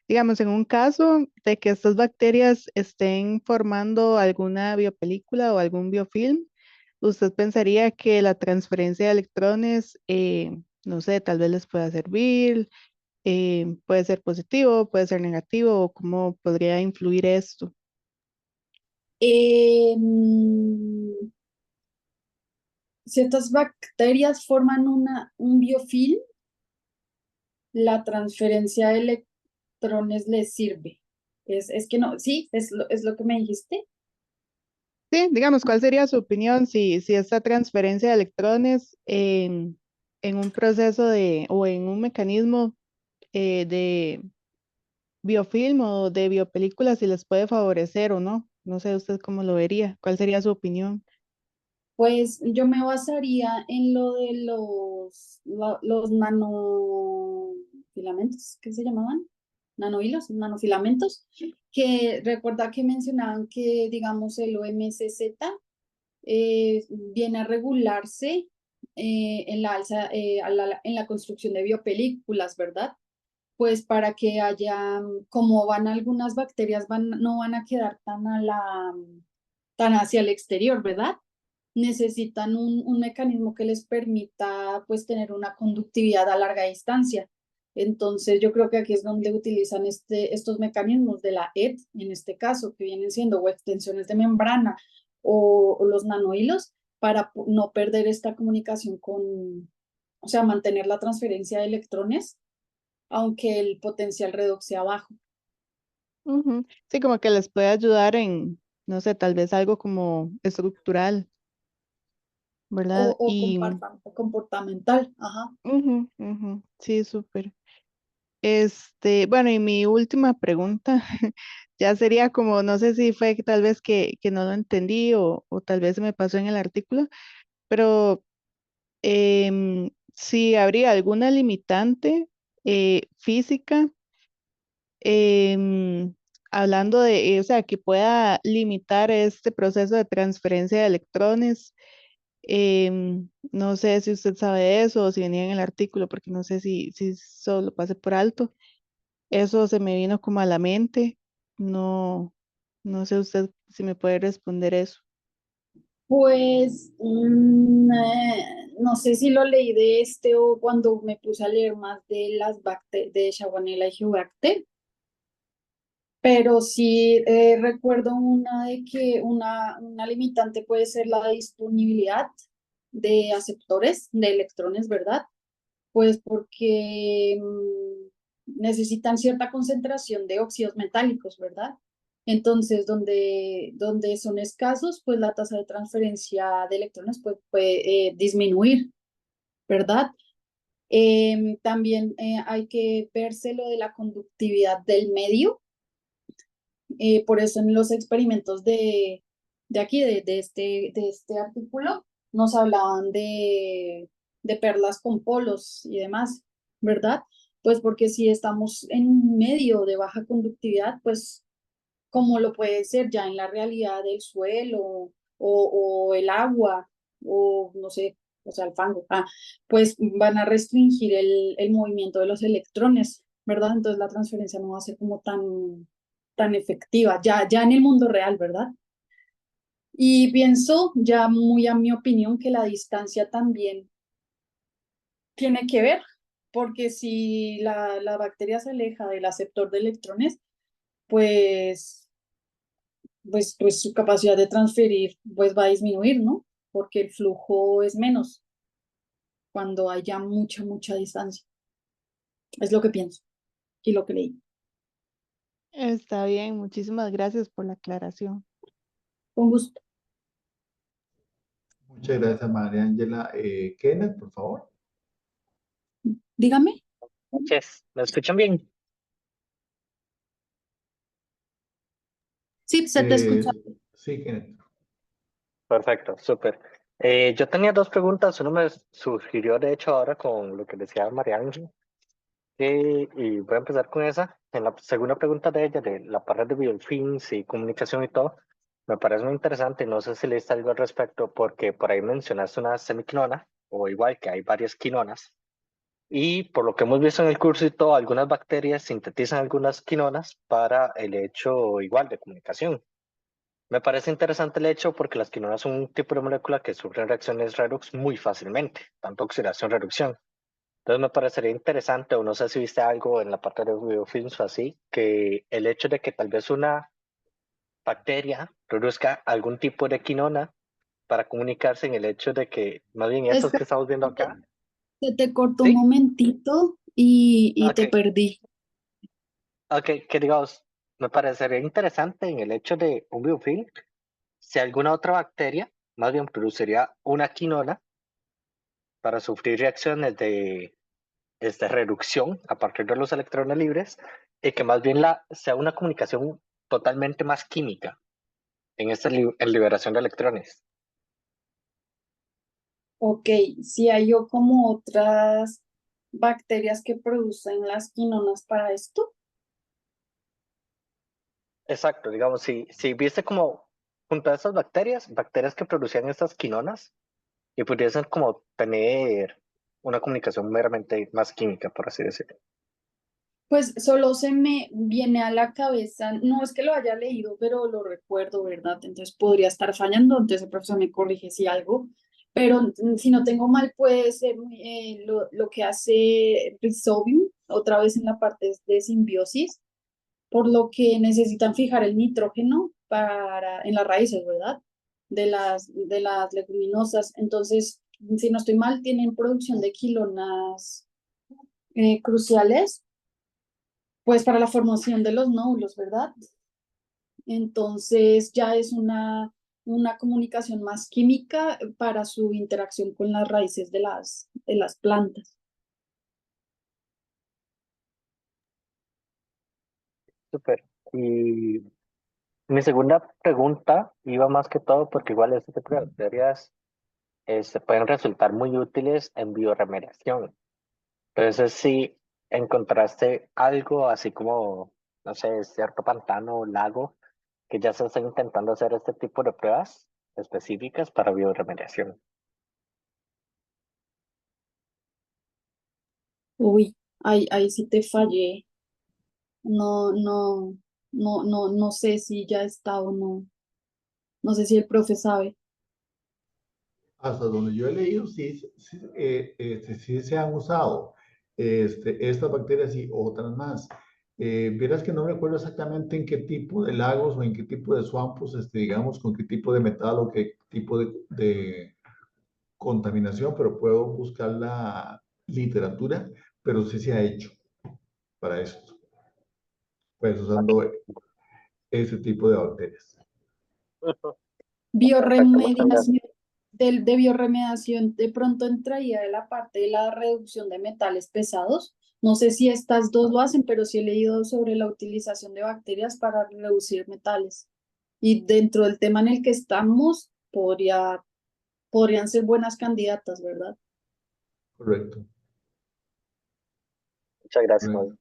digamos, en un caso de que estas bacterias estén formando alguna biopelícula o algún biofilm, ¿usted pensaría que la transferencia de electrones, no sé, tal vez les pueda servir? Puede ser positivo, puede ser negativo, o cómo podría influir esto? Si estas bacterias forman un biofilm, la transferencia de electrones les sirve. Es que no, sí, es lo que me dijiste. Sí, digamos, ¿cuál sería su opinión si esta transferencia de electrones en un proceso o en un mecanismo de biofilm o de biopelícula, si les puede favorecer o no? No sé usted cómo lo vería. ¿Cuál sería su opinión? Pues yo me basaría en lo de los nanofilamentos, ¿qué se llamaban? Nanohilos, nanofilamentos, que recuerda que mencionaban que, digamos, el OMSZ viene a regularse en la alza, en la construcción de biopelículas, ¿verdad? Pues para que haya, como van algunas bacterias, no van a quedar tan hacia el exterior, ¿verdad? Necesitan un mecanismo que les permita pues tener una conductividad a larga distancia. Entonces yo creo que aquí es donde utilizan estos mecanismos de la ET, en este caso, que vienen siendo o extensiones de membrana o los nanohilos, para no perder esta comunicación o sea, mantener la transferencia de electrones, aunque el potencial redox sea bajo. Ujú. Sí, como que les puede ayudar en, no sé, tal vez algo como estructural, ¿verdad? O comportamental, ajá. Ujú, ujú, sí, súper. Bueno, y mi última pregunta ya sería como, no sé si fue que tal vez que no lo entendí o tal vez se me pasó en el artículo, pero si habría alguna limitante física, em, hablando de, o sea, que pueda limitar este proceso de transferencia de electrones. No sé si usted sabe eso o si venía en el artículo, porque no sé si solo pasé por alto. Eso se me vino como a la mente. No, no sé usted si me puede responder eso. Pues no sé si lo leí de o cuando me puse a leer más de las bacterias de Shawaniella y Heubacter, pero sí recuerdo una de que una limitante puede ser la disponibilidad de aceptores de electrones, ¿verdad? Pues porque necesitan cierta concentración de óxidos metálicos, ¿verdad? Entonces, donde son escasos, pues la tasa de transferencia de electrones pues, puede disminuir, ¿verdad? También hay que verse lo de la conductividad del medio. Por eso en los experimentos de aquí, de este artículo, nos hablaban de perlas con polos y demás, ¿verdad? Pues porque si estamos en un medio de baja conductividad, pues como lo puede ser ya en la realidad del suelo o el agua o no sé, o sea, el fango, pues van a restringir el movimiento de los electrones, ¿verdad? Entonces la transferencia no va a ser como tan efectiva, ya en el mundo real, ¿verdad? Y pienso, ya muy a mi opinión, que la distancia también tiene que ver, porque si la bacteria se aleja del aceptor de electrones, pues pues su capacidad de transferir pues va a disminuir, ¿no? Porque el flujo es menos cuando haya mucha distancia. Es lo que pienso y lo que leí. Está bien, muchísimas gracias por la aclaración. Con gusto. Muchas gracias, María Ángela. Kenneth, por favor. Dígame. Noches, ¿me escuchan bien? Sí, se te escucha. Sí, Kenneth. Perfecto, súper. Yo tenía dos preguntas. Uno me sugirió, de hecho, ahora con lo que decía María Ángel. Y voy a empezar con esa. En la segunda pregunta de ella, de la parte de biofins y comunicación y todo, me parece muy interesante. No sé si leíste algo al respecto, porque por ahí mencionaste una semiquinona, o igual que hay varias quinonas. Y por lo que hemos visto en el curso y todo, algunas bacterias sintetizan algunas quinonas para el hecho igual de comunicación. Me parece interesante el hecho porque las quinonas son un tipo de molécula que sufren reacciones redox muy fácilmente, tanto oxidación-reducción. Entonces me parecería interesante, o no sé si viste algo en la parte de biofilms o así, que el hecho de que tal vez una bacteria produzca algún tipo de quinona para comunicarse en el hecho de que, más bien estos que Espera, estamos viendo acá, se te cortó un ¿sí? momentito y Ok, te perdí. ok, que digamos, me parecería interesante en el hecho de un biofilm, si alguna otra bacteria, más bien produciría una quinona para sufrir reacciones de reducción a partir de los electrones libres y que más bien sea una comunicación totalmente más química en esta en liberación de electrones. Ok, sí hay yo como otras. bacterias que producen las quinonas para esto. Exacto, digamos, si viste como junto a esas bacterias que producían estas quinonas y pudiesen como tener una comunicación meramente más química, por así decirlo. Pues solo se me viene a la cabeza, no es que lo haya leído, pero lo recuerdo, ¿verdad? Entonces podría estar fallando, entonces el profesor me corrige si algo, pero si no tengo mal, puede ser lo que hace Rhizobium, otra vez en la parte de simbiosis, por lo que necesitan fijar el nitrógeno en las raíces, ¿verdad? De las leguminosas. Entonces, si no estoy mal, tienen producción de quilonas cruciales pues para la formación de los nódulos, ¿verdad? Entonces ya es una comunicación más química para su interacción con las raíces de las plantas. Súper. Y mi segunda pregunta iba más que todo porque igual este tipo de bacterias pueden resultar muy útiles en bioremediación. Entonces, si encontraste algo así como, no sé, cierto pantano o lago que ya se están intentando hacer este tipo de pruebas específicas para bioremediación. Uy, ahí sí te fallé. No, no, no sé si ya está o no. No sé si el profe sabe. Hasta donde yo he leído, sí se han usado estas bacterias y otras más. Vieras que no recuerdo exactamente en qué tipo de lagos o en qué tipo de swampos, digamos, con qué tipo de metal o qué tipo de contaminación, pero puedo buscar la literatura, pero sí se ha hecho para esto, pues usando ese tipo de bacterias. Perfecto, muchas gracias. Bioremediación, de bioremediación de pronto entraría de la parte de la reducción de metales pesados. No sé si estas dos lo hacen, pero sí he leído sobre la utilización de bacterias para reducir metales. Y dentro del tema en el que estamos, podrían ser buenas candidatas, ¿verdad? Correcto. Muchas gracias, Mauricio.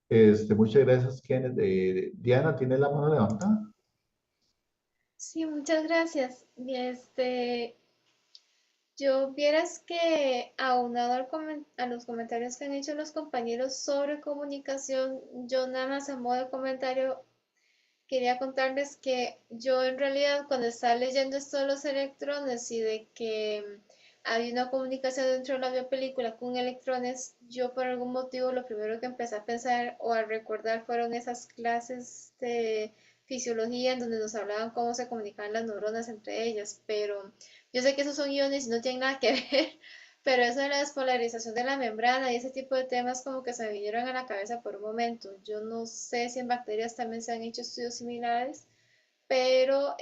Correcto. Muchas gracias, Kenneth. Diana, ¿tiene la mano levantada? Sí, muchas gracias. Yo vieras que aunado a los comentarios que han hecho los compañeros sobre comunicación, yo nada más a modo de comentario quería contarles que yo en realidad cuando estaba leyendo esto de los electrones y de que había una comunicación dentro de la biopelícula con electrones, yo por algún motivo lo primero que empecé a pensar o a recordar fueron esas clases de fisiología en donde nos hablaban cómo se comunicaban las neuronas entre ellas, pero yo sé que esos son iones y no tienen nada que ver, pero eso de la despolarización de la membrana y ese tipo de temas como que se me vinieron a la cabeza por un momento. Yo no sé si en bacterias también se han hecho estudios similares, pero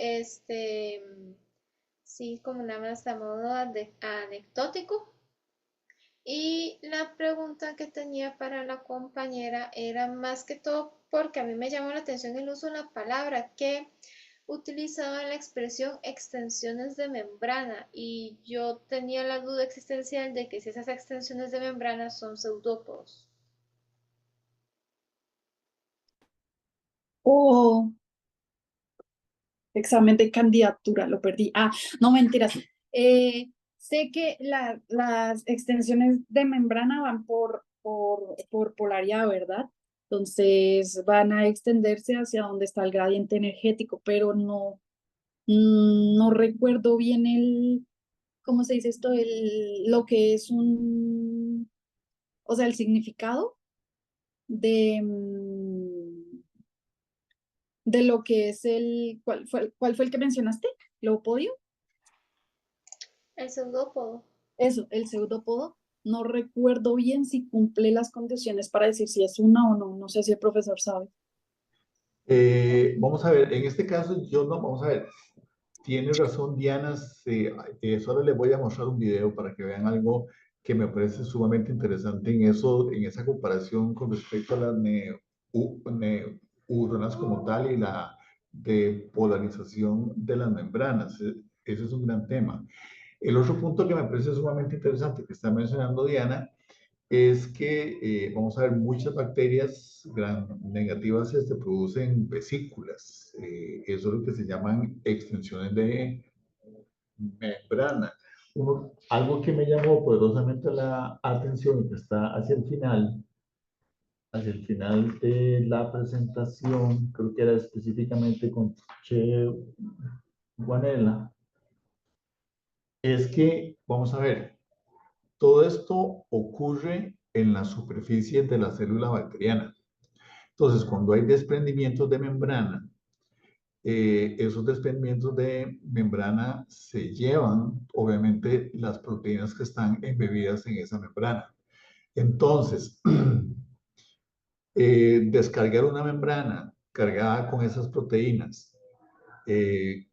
sí, como nada más a modo de anecdótico. Y la pregunta que tenía para la compañera era más que todo porque a mí me llamó la atención el uso de la palabra que utilizaba la expresión extensiones de membrana y yo tenía la duda existencial de que si esas extensiones de membrana son pseudópodos. Oh, examen de candidatura, lo perdí. Ah, no, mentiras. Sé que las extensiones de membrana van por polaridad, ¿verdad? Entonces van a extenderse hacia donde está el gradiente energético, pero no recuerdo bien ¿cómo se dice esto? Lo que es o sea, el significado de lo que es ¿cuál fue el que mencionaste? ¿Leopodio? El pseudópodo. Eso, el pseudópodo. No recuerdo bien si cumple las condiciones para decir si es una o no. No sé si el profesor sabe. Vamos a ver, en este caso yo no, vamos a ver, tiene razón Diana, solo les voy a mostrar un video para que vean algo que me parece sumamente interesante en eso, en esa comparación con respecto a las neuronas como tal y la depolarización de las membranas. Ese es un gran tema. El otro punto que me parece sumamente interesante que está mencionando Diana es que, vamos a ver, muchas bacterias negativas se producen vesículas. Eso es lo que se llaman extensiones de membrana. Algo que me llamó poderosamente la atención y que está hacia el final de la presentación, creo que era específicamente con Che Guanella, es que, vamos a ver, todo esto ocurre en la superficie de la célula bacteriana. Entonces, cuando hay desprendimientos de membrana, esos desprendimientos de membrana se llevan, obviamente, las proteínas que están embebidas en esa membrana. Entonces, descargar una membrana cargada con esas proteínas,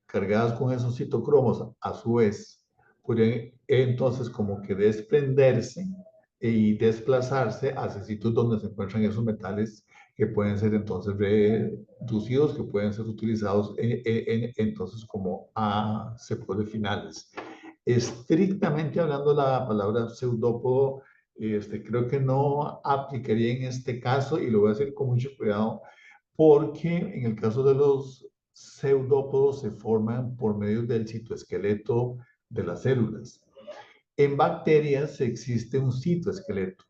cargadas con esos citocromos, a su vez, podrían entonces como que desprenderse y desplazarse hacia sitios donde se encuentran esos metales que pueden ser entonces reducidos, que pueden ser utilizados entonces como aceptores finales. Estrictamente hablando, la palabra pseudópodo creo que no aplicaría en este caso y lo voy a hacer con mucho cuidado porque en el caso de los pseudópodos se forman por medio del citoesqueleto de las células. En bacterias existe un citoesqueleto.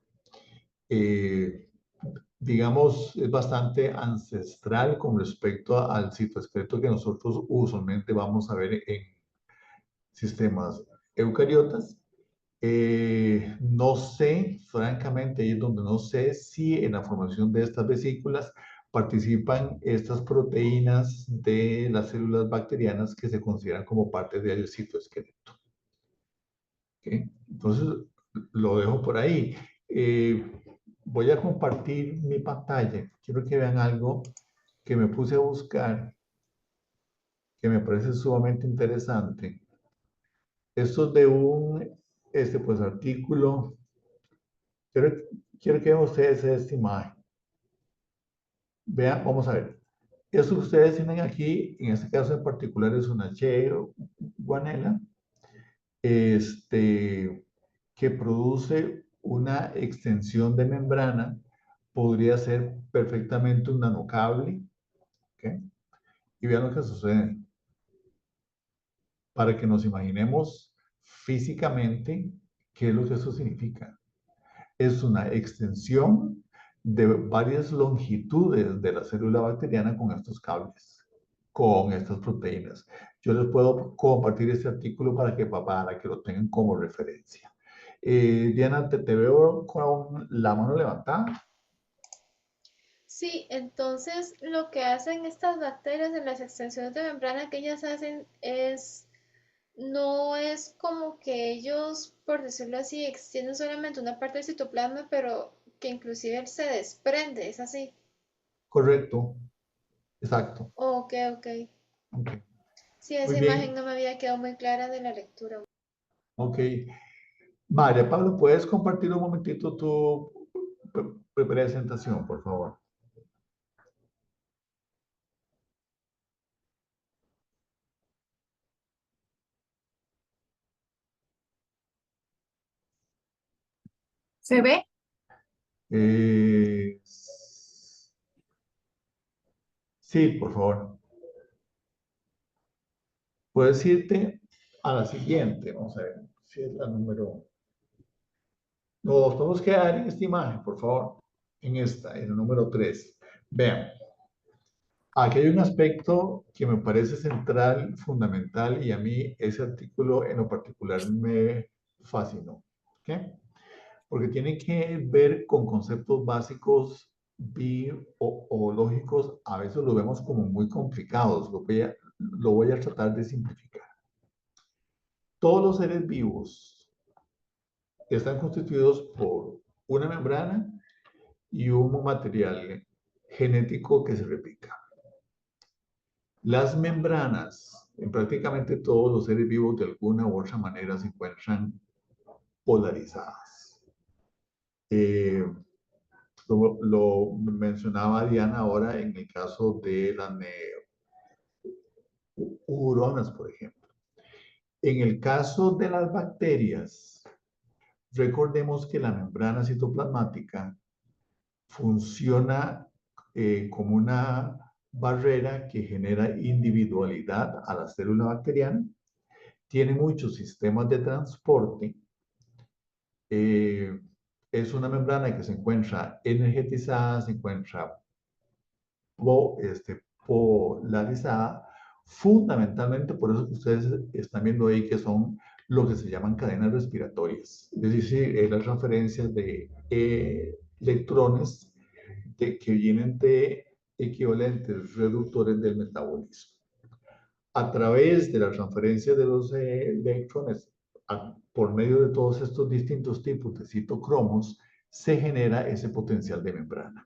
Digamos, es bastante ancestral con respecto al citoesqueleto que nosotros usualmente vamos a ver en sistemas eucariotas. No sé, francamente, ahí es donde no sé si en la formación de estas vesículas participan estas proteínas de las células bacterianas que se consideran como parte del citoesqueleto. ¿Okay? Entonces, lo dejo por ahí. Voy a compartir mi pantalla. Quiero que vean algo que me puse a buscar, que me parece sumamente interesante. Esto es de un pues, artículo. Quiero, quiero que vean ustedes esta imagen. Vean, vamos a ver. Esto que ustedes tienen aquí, en este caso en particular, es una Che guanela, que produce una extensión de membrana. Podría ser perfectamente un nanocable. ¿Okay? Y vean lo que sucede. Para que nos imaginemos físicamente qué es lo que eso significa. Es una extensión de varias longitudes de la célula bacteriana con estos cables, con estas proteínas. Yo les puedo compartir este artículo para que lo tengan como referencia. Diana, te veo con la mano levantada. Sí, entonces lo que hacen estas bacterias en las extensiones de membrana que ellas hacen no es como que ellos, por decirlo así, extienden solamente una parte del citoplasma, pero que inclusive se desprende, ¿es así? Correcto, exacto. Ok, ok. Okay. Sí, Muy esa imagen bien, no me había quedado muy clara de la lectura. ok. María Pablo, ¿puedes compartir un momentito tu presentación, por favor? ¿Se ve? Sí, por favor. Puedes irte a la siguiente. Vamos a ver si es la número. Nos podemos quedar en esta imagen, por favor. En esta, en el número 3. Vean, aquí hay un aspecto que me parece central, fundamental, y a mí ese artículo en lo particular me fascinó. ¿Okay? Porque tiene que ver con conceptos básicos o lógicos. A veces lo vemos como muy complicados. Lo voy a tratar de simplificar. Todos los seres vivos están constituidos por una membrana y un material genético que se replica. Las membranas, en prácticamente todos los seres vivos, de alguna u otra manera se encuentran polarizadas. Lo mencionaba Diana ahora en el caso de las neuronas, por ejemplo. En el caso de las bacterias, recordemos que la membrana citoplasmática funciona como una barrera que genera individualidad a la célula bacteriana, tiene muchos sistemas de transporte, es una membrana que se encuentra energetizada, se encuentra polarizada, fundamentalmente por eso que ustedes están viendo ahí que son lo que se llaman cadenas respiratorias, es decir, las transferencias de electrones que vienen de equivalentes reductores del metabolismo. A través de la transferencia de los electrones por medio de todos estos distintos tipos de citocromos, se genera ese potencial de membrana,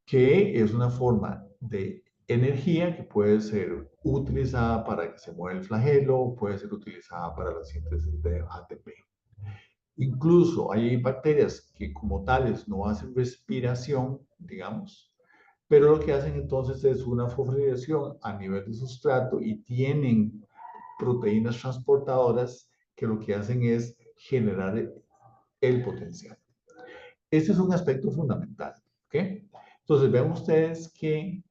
que es una forma de energía que puede ser utilizada para que se mueva el flagelo, puede ser utilizada para la síntesis de ATP. Incluso hay bacterias que como tales no hacen respiración, digamos, pero lo que hacen entonces es una fosforilación a nivel de sustrato y tienen proteínas transportadoras que lo que hacen es generar el potencial. Este es un aspecto fundamental, ¿ok? Entonces, vean ustedes que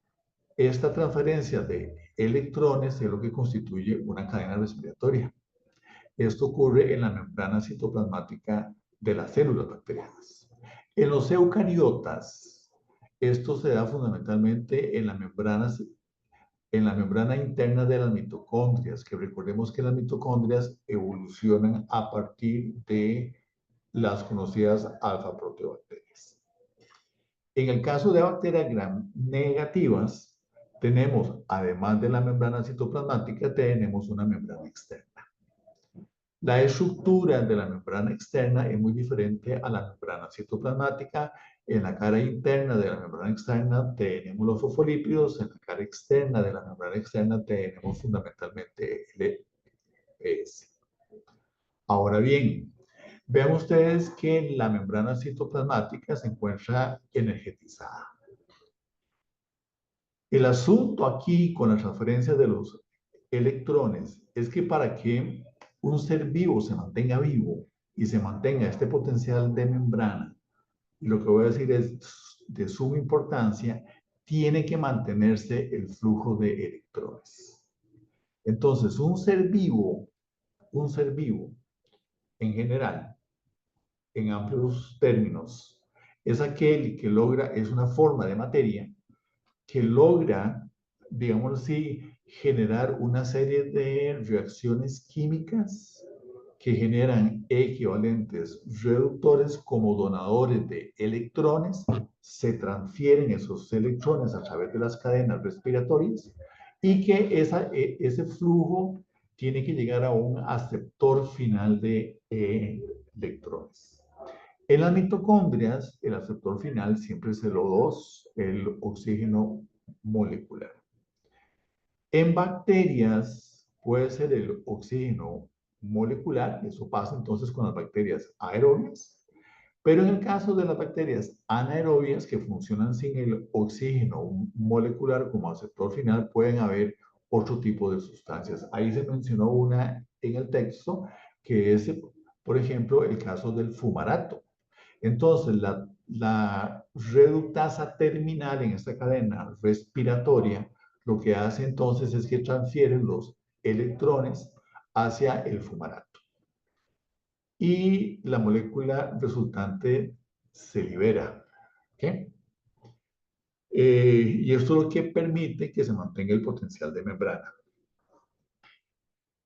esta transferencia de electrones es lo que constituye una cadena respiratoria. Esto ocurre en la membrana citoplasmática de las células bacterianas. En los eucariotas, esto se da fundamentalmente en la membrana interna de las mitocondrias, que recordemos que las mitocondrias evolucionan a partir de las conocidas alfa-proteobacterias. En el caso de bacterias gram negativas, tenemos, además de la membrana citoplasmática, tenemos una membrana externa. La estructura de la membrana externa es muy diferente a la membrana citoplasmática. En la cara interna de la membrana externa tenemos los fosfolípidos, en la cara externa de la membrana externa tenemos fundamentalmente el EPS. Ahora bien, vean ustedes que la membrana citoplasmática se encuentra energetizada. El asunto aquí con la transferencia de los electrones es que para que un ser vivo se mantenga vivo y se mantenga este potencial de membrana, y lo que voy a decir es de suma importancia, tiene que mantenerse el flujo de electrones. Entonces, un ser vivo en general, en amplios términos, es aquel que logra, es una forma de materia que logra, digamos así, generar una serie de reacciones químicas que generan equivalentes reductores como donadores de electrones, se transfieren esos electrones a través de las cadenas respiratorias y que ese flujo tiene que llegar a un aceptor final de electrones. En las mitocondrias, el aceptor final siempre es el O2, el oxígeno molecular. En bacterias puede ser el oxígeno molecular, eso pasa entonces con las bacterias aerobias, pero en el caso de las bacterias anaerobias que funcionan sin el oxígeno molecular como aceptor final, pueden haber otro tipo de sustancias. Ahí se mencionó una en el texto, que es, por ejemplo, el caso del fumarato. Entonces, la reductasa terminal en esta cadena respiratoria lo que hace entonces es que transfieren los electrones hacia el fumarato. Y la molécula resultante se libera. ¿Okay? Y esto es lo que permite que se mantenga el potencial de membrana.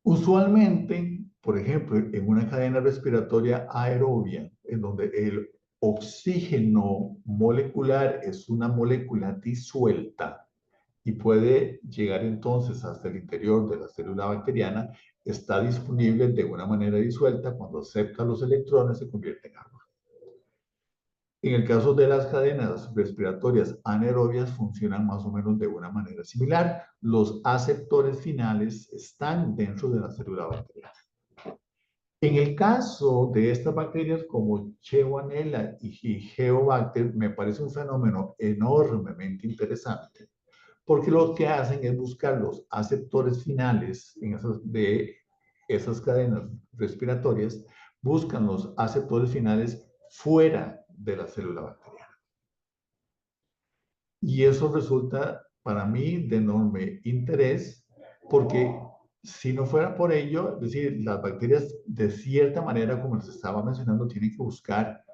Usualmente, por ejemplo, en una cadena respiratoria aerobia, en donde el oxígeno molecular es una molécula disuelta y puede llegar entonces hasta el interior de la célula bacteriana, está disponible de una manera disuelta. Cuando acepta los electrones se convierte en agua. En el caso de las cadenas respiratorias anaerobias funcionan más o menos de una manera similar. Los aceptores finales están dentro de la célula bacteriana. En el caso de estas bacterias como Shigella y Geobacter, me parece un fenómeno enormemente interesante, porque lo que hacen es buscar los aceptores finales de esas cadenas respiratorias buscan los aceptores finales fuera de la célula bacteriana. Y eso resulta para mí de enorme interés porque si no fuera por ello, es decir, las bacterias de cierta manera, como les estaba mencionando, tienen que buscar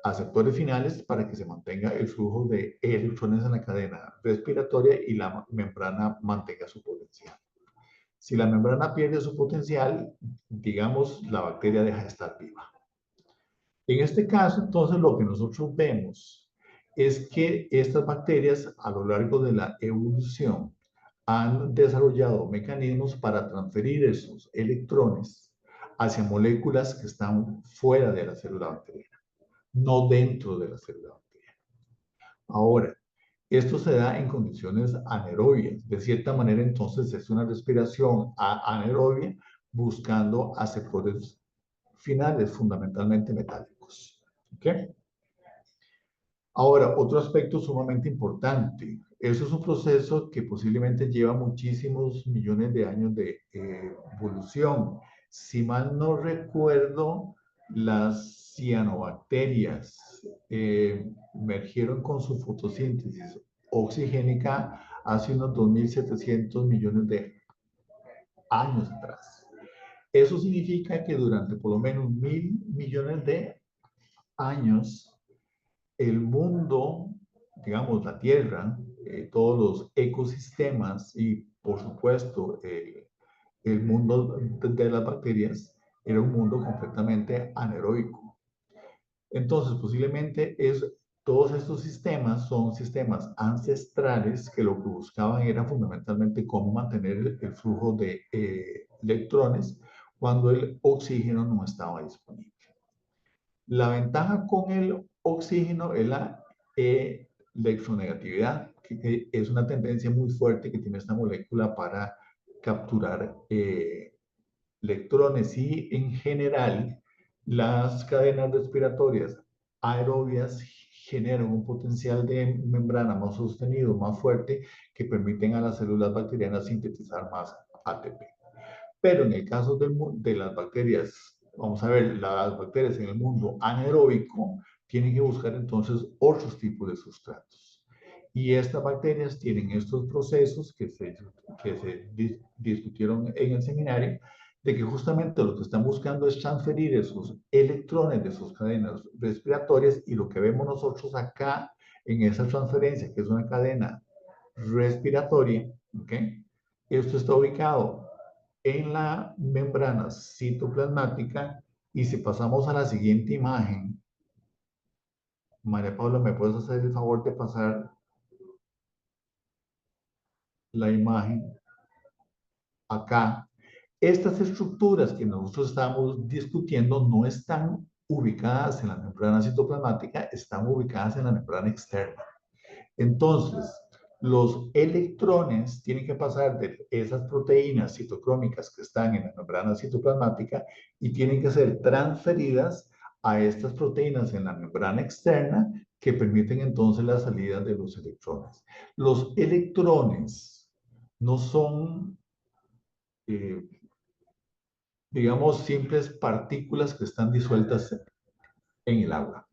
aceptores finales para que se mantenga el flujo de electrones en la cadena respiratoria y la membrana mantenga su potencial. Si la membrana pierde su potencial, digamos, la bacteria deja de estar viva. En este caso, entonces, lo que nosotros vemos es que estas bacterias, a lo largo de la evolución, han desarrollado mecanismos para transferir esos electrones hacia moléculas que están fuera de la célula bacteriana, no dentro de la célula bacteriana. Ahora, esto se da en condiciones anaerobias. De cierta manera, entonces, es una respiración anaerobia buscando aceptores finales, fundamentalmente metálicos. ¿Okay? Ahora, otro aspecto sumamente importante. Eso es un proceso que posiblemente lleva muchísimos millones de años de evolución. Si mal no recuerdo, las cianobacterias emergieron con su fotosíntesis oxigénica hace unos 2.700 millones de años atrás. Eso significa que durante por lo menos 1.000 millones de años, el mundo, digamos, la Tierra, todos los ecosistemas y, por supuesto, el mundo de las bacterias era un mundo completamente anaeróbico. Entonces, posiblemente todos estos sistemas son sistemas ancestrales que lo que buscaban era fundamentalmente cómo mantener el flujo de electrones cuando el oxígeno no estaba disponible. La ventaja con el oxígeno es la electronegatividad, que es una tendencia muy fuerte que tiene esta molécula para capturar electrones y en general las cadenas respiratorias aerobias generan un potencial de membrana más sostenido, más fuerte, que permiten a las células bacterianas sintetizar más ATP. Pero en el caso de las bacterias, vamos a ver, las bacterias en el mundo anaeróbico tienen que buscar entonces otros tipos de sustratos. Y estas bacterias tienen estos procesos que se discutieron en el seminario, de que justamente lo que están buscando es transferir esos electrones de sus cadenas respiratorias y lo que vemos nosotros acá en esa transferencia, que es una cadena respiratoria, ¿ok? Esto está ubicado en la membrana citoplasmática y si pasamos a la siguiente imagen, María Paula, ¿me puedes hacer el favor de pasar la imagen acá? Estas estructuras que nosotros estamos discutiendo no están ubicadas en la membrana citoplasmática, están ubicadas en la membrana externa. Entonces, los electrones tienen que pasar de esas proteínas citocrómicas que están en la membrana citoplasmática y tienen que ser transferidas a estas proteínas en la membrana externa que permiten entonces la salida de los electrones. Los electrones no son, digamos, simples partículas que están disueltas en el agua,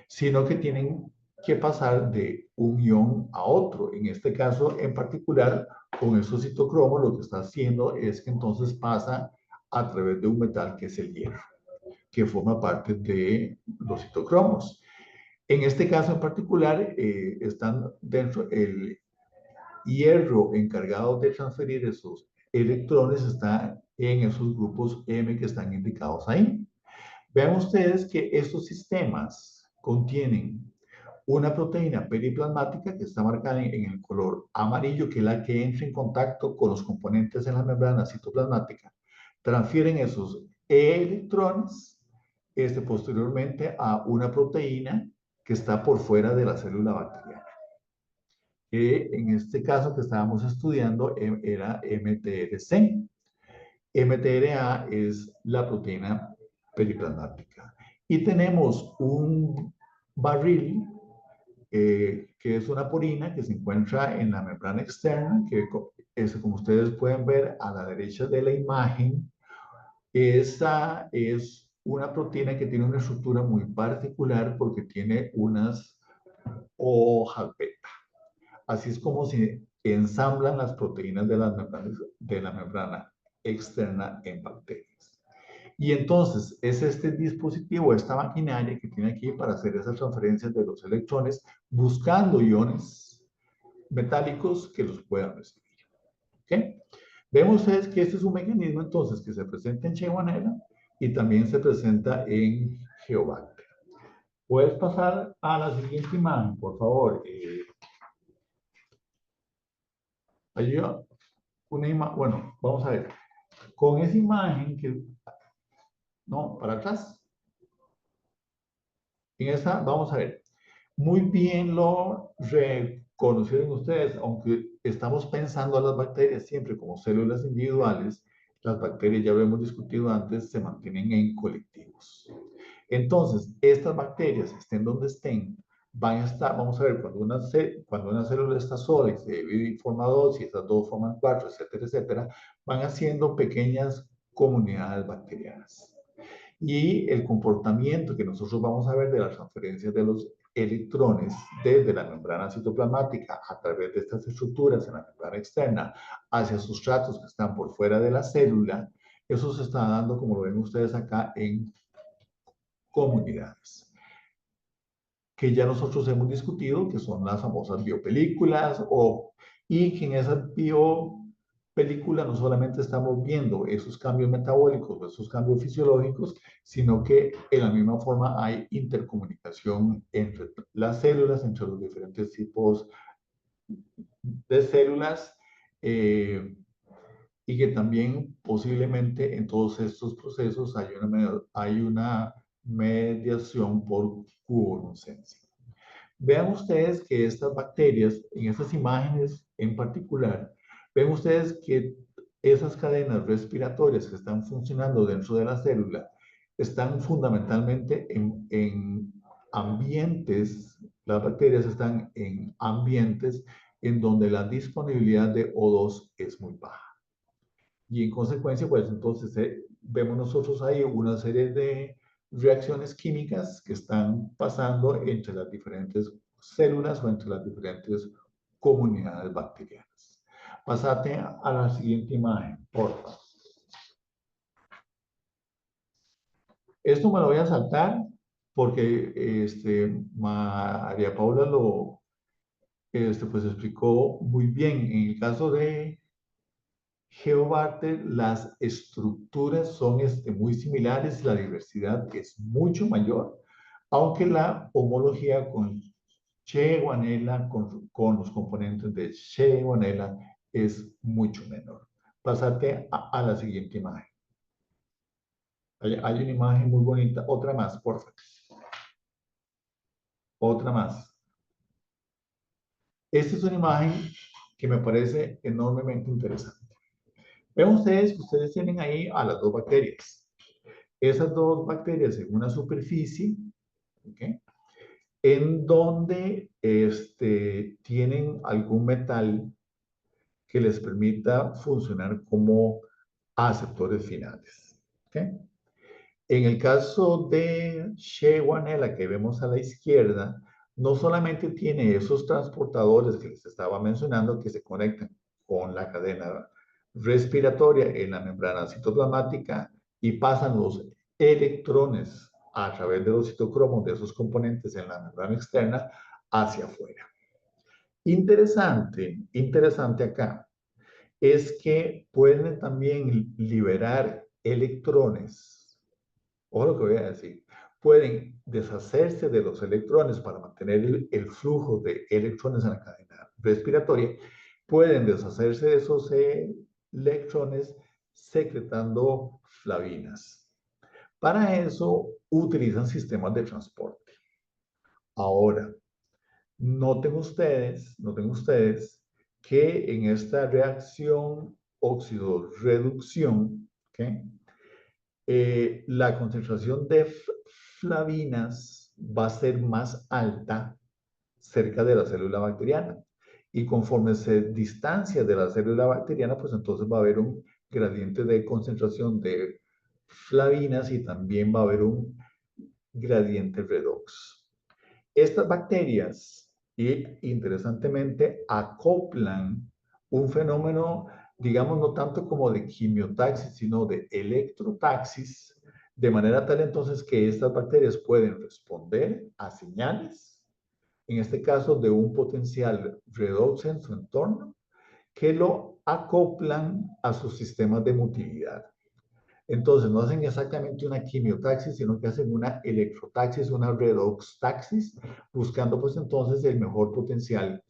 sino que tienen que pasar de un ion a otro. En este caso, en particular, con estos citocromos, lo que está haciendo es que entonces pasa a través de un metal que es el hierro, que forma parte de los citocromos. En este caso en particular, están dentro el hierro encargado de transferir esos electrones, está en esos grupos M que están indicados ahí. Vean ustedes que estos sistemas contienen una proteína periplasmática que está marcada en el color amarillo, que es la que entra en contacto con los componentes en la membrana citoplasmática. Transfieren esos electrones posteriormente a una proteína que está por fuera de la célula bacteriana. Que en este caso que estábamos estudiando era MTRC. mTRA es la proteína periplasmática. Y tenemos un barril que es una porina que se encuentra en la membrana externa, que es, como ustedes pueden ver a la derecha de la imagen, esa es una proteína que tiene una estructura muy particular porque tiene unas hojas beta. Así es como se ensamblan las proteínas de la membrana externa en bacterias. Y entonces es este dispositivo, esta maquinaria que tiene aquí para hacer esas transferencias de los electrones, buscando iones metálicos que los puedan recibir. ¿Okay? Vemos ustedes que este es un mecanismo entonces que se presenta en Shigella y también se presenta en Geobacter. ¿Puedes pasar a la siguiente imagen, por favor? Ayuda. Bueno, vamos a ver. Con esa imagen que... No, para atrás. En esta, vamos a ver. Muy bien lo reconocieron ustedes, aunque estamos pensando a las bacterias siempre como células individuales, las bacterias, ya lo hemos discutido antes, se mantienen en colectivos. Entonces, estas bacterias, estén donde estén, van a estar, vamos a ver, cuando una célula está sola y se divide y forma dos, y esas dos forman cuatro, etcétera, etcétera, van haciendo pequeñas comunidades bacterianas. Y el comportamiento que nosotros vamos a ver de las transferencias de los electrones desde la membrana citoplasmática a través de estas estructuras en la membrana externa hacia sustratos que están por fuera de la célula, eso se está dando, como lo ven ustedes acá, en comunidades que ya nosotros hemos discutido, que son las famosas biopelículas, y que en esas biopelículas no solamente estamos viendo esos cambios metabólicos o esos cambios fisiológicos, sino que en la misma forma hay intercomunicación entre las células, entre los diferentes tipos de células, y que también posiblemente en todos estos procesos hay una mediación por fluorescencia. Vean ustedes que estas bacterias, en estas imágenes en particular, ven ustedes que esas cadenas respiratorias que están funcionando dentro de la célula están fundamentalmente en ambientes, las bacterias están en ambientes en donde la disponibilidad de O2 es muy baja. Y en consecuencia, pues entonces vemos nosotros ahí una serie de reacciones químicas que están pasando entre las diferentes células o entre las diferentes comunidades bacterianas. Pásate a la siguiente imagen, por favor. Esto me lo voy a saltar porque María Paula lo pues explicó muy bien. En el caso de GeoBarter, las estructuras son muy similares, la diversidad es mucho mayor, aunque la homología con Shigella, con los componentes de Shigella, es mucho menor. Pásate a la siguiente imagen. Hay una imagen muy bonita. Otra más, por favor. Otra más. Esta es una imagen que me parece enormemente interesante. Ven ustedes que ustedes tienen ahí a las dos bacterias. Esas dos bacterias en una superficie, ¿okay?, en donde tienen algún metal que les permita funcionar como aceptores finales. ¿Okay? En el caso de Shigella, que vemos a la izquierda, no solamente tiene esos transportadores que les estaba mencionando que se conectan con la cadena respiratoria en la membrana citoplasmática y pasan los electrones a través de los citocromos de esos componentes en la membrana externa hacia afuera. Interesante acá es que pueden también liberar electrones. Ojo lo que voy a decir. Pueden deshacerse de los electrones para mantener el flujo de electrones en la cadena respiratoria. Pueden deshacerse de esos electrones secretando flavinas. Para eso utilizan sistemas de transporte. Ahora, noten ustedes que en esta reacción óxido-reducción, ¿okay?, la concentración de flavinas va a ser más alta cerca de la célula bacteriana. Y conforme se distancia de la célula bacteriana, pues entonces va a haber un gradiente de concentración de flavinas y también va a haber un gradiente redox. Estas bacterias, interesantemente, acoplan un fenómeno, digamos, no tanto como de quimiotaxis, sino de electrotaxis, de manera tal entonces que estas bacterias pueden responder a señales, en este caso de un potencial redox en su entorno, que lo acoplan a sus sistemas de motilidad. Entonces, no hacen exactamente una quimiotaxis, sino que hacen una electrotaxis, una redoxtaxis, buscando pues entonces el mejor potencial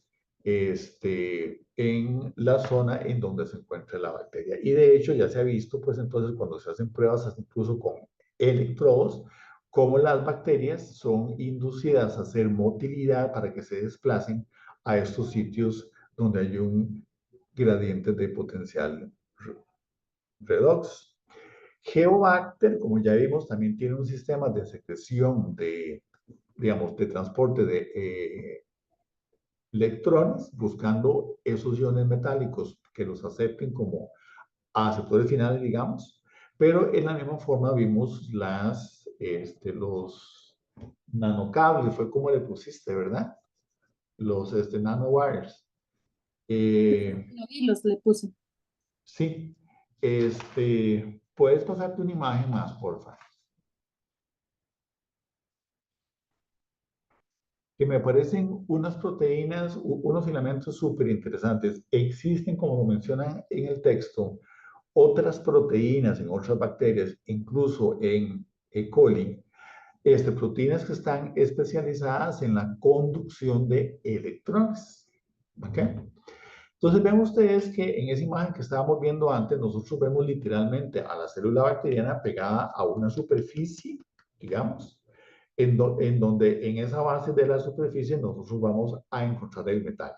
en la zona en donde se encuentra la bacteria. Y de hecho ya se ha visto pues entonces cuando se hacen pruebas incluso con electrodos, cómo las bacterias son inducidas a hacer motilidad para que se desplacen a estos sitios donde hay un gradiente de potencial redox. Geobacter, como ya vimos, también tiene un sistema de secreción de, digamos, de transporte de electrones, buscando esos iones metálicos que los acepten como aceptores finales, digamos. Pero en la misma forma vimos los nanocables, fue como le pusiste, ¿verdad? Los nanowires. Los le puse. Sí. ¿Puedes pasarte una imagen más, por favor? Que me parecen unas proteínas, unos filamentos súper interesantes. Existen, como lo mencionan en el texto, otras proteínas en otras bacterias, incluso en E. coli, proteínas que están especializadas en la conducción de electrones. ¿Ok? Entonces ven ustedes que en esa imagen que estábamos viendo antes, nosotros vemos literalmente a la célula bacteriana pegada a una superficie, digamos, en donde en esa base de la superficie nosotros vamos a encontrar el metal.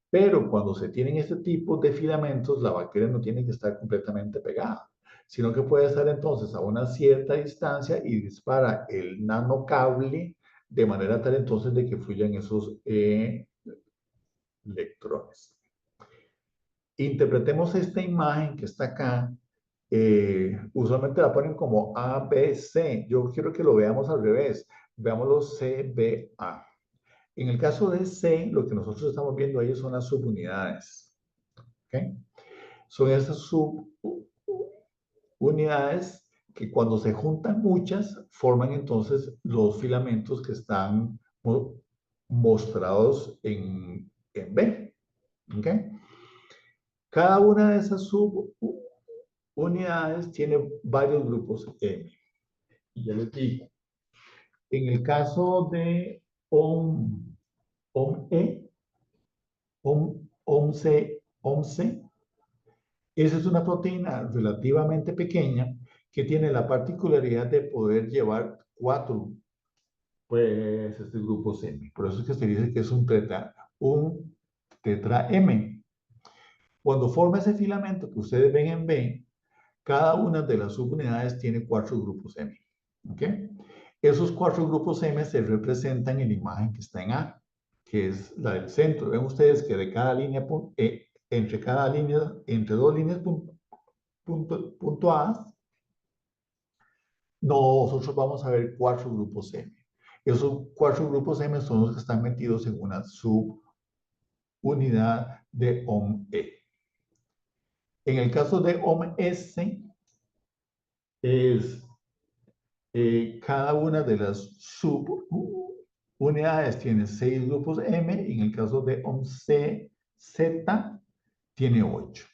Pero cuando se tienen este tipo de filamentos, la bacteria no tiene que estar completamente pegada, sino que puede estar entonces a una cierta distancia y dispara el nanocable de manera tal entonces de que fluyan esos electrones. Interpretemos esta imagen que está acá. Usualmente la ponen como A, B, C. Yo quiero que lo veamos al revés. Veámoslo C, B, A. En el caso de C, lo que nosotros estamos viendo ahí son las subunidades. ¿Okay? Son esas subunidades que cuando se juntan muchas, forman entonces los filamentos que están mostrados en B. ¿Okay? Cada una de esas subunidades tiene varios grupos M. Y ya les digo, en el caso de OME, OMC, esa es una proteína relativamente pequeña que tiene la particularidad de poder llevar 4 grupos M. Por eso es que se dice que es un tetra M. Cuando forma ese filamento que ustedes ven en B, cada una de las subunidades tiene 4 grupos M. ¿Ok? Esos 4 grupos M se representan en la imagen que está en A, que es la del centro. Ven ustedes que de cada línea, entre dos líneas punto A, nosotros vamos a ver 4 grupos M. Esos 4 grupos M son los que están metidos en una subunidad de OME. En el caso de OMS, es cada una de las subunidades tiene 6 grupos M, y en el caso de OMC Z tiene 8.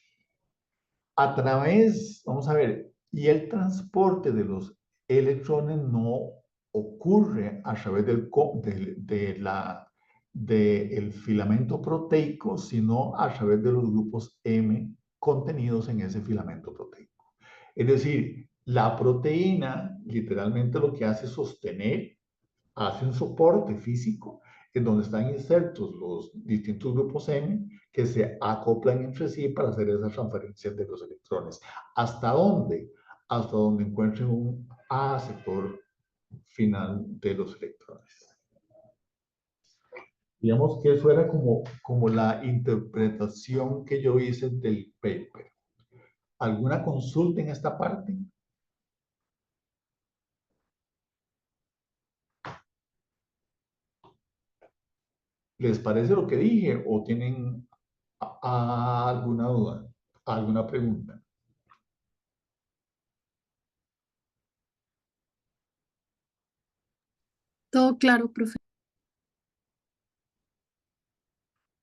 A través, vamos a ver, y el transporte de los electrones no ocurre a través del filamento proteico, sino a través de los grupos M contenidos en ese filamento proteico. Es decir, la proteína literalmente lo que hace es sostener, hace un soporte físico en donde están insertos los distintos grupos M que se acoplan entre sí para hacer esa transferencia de los electrones. ¿Hasta dónde? Hasta donde encuentren un aceptor final de los electrones. Digamos que eso era como la interpretación que yo hice del paper. ¿Alguna consulta en esta parte? ¿Les parece lo que dije o tienen alguna duda, alguna pregunta? Todo claro, profe.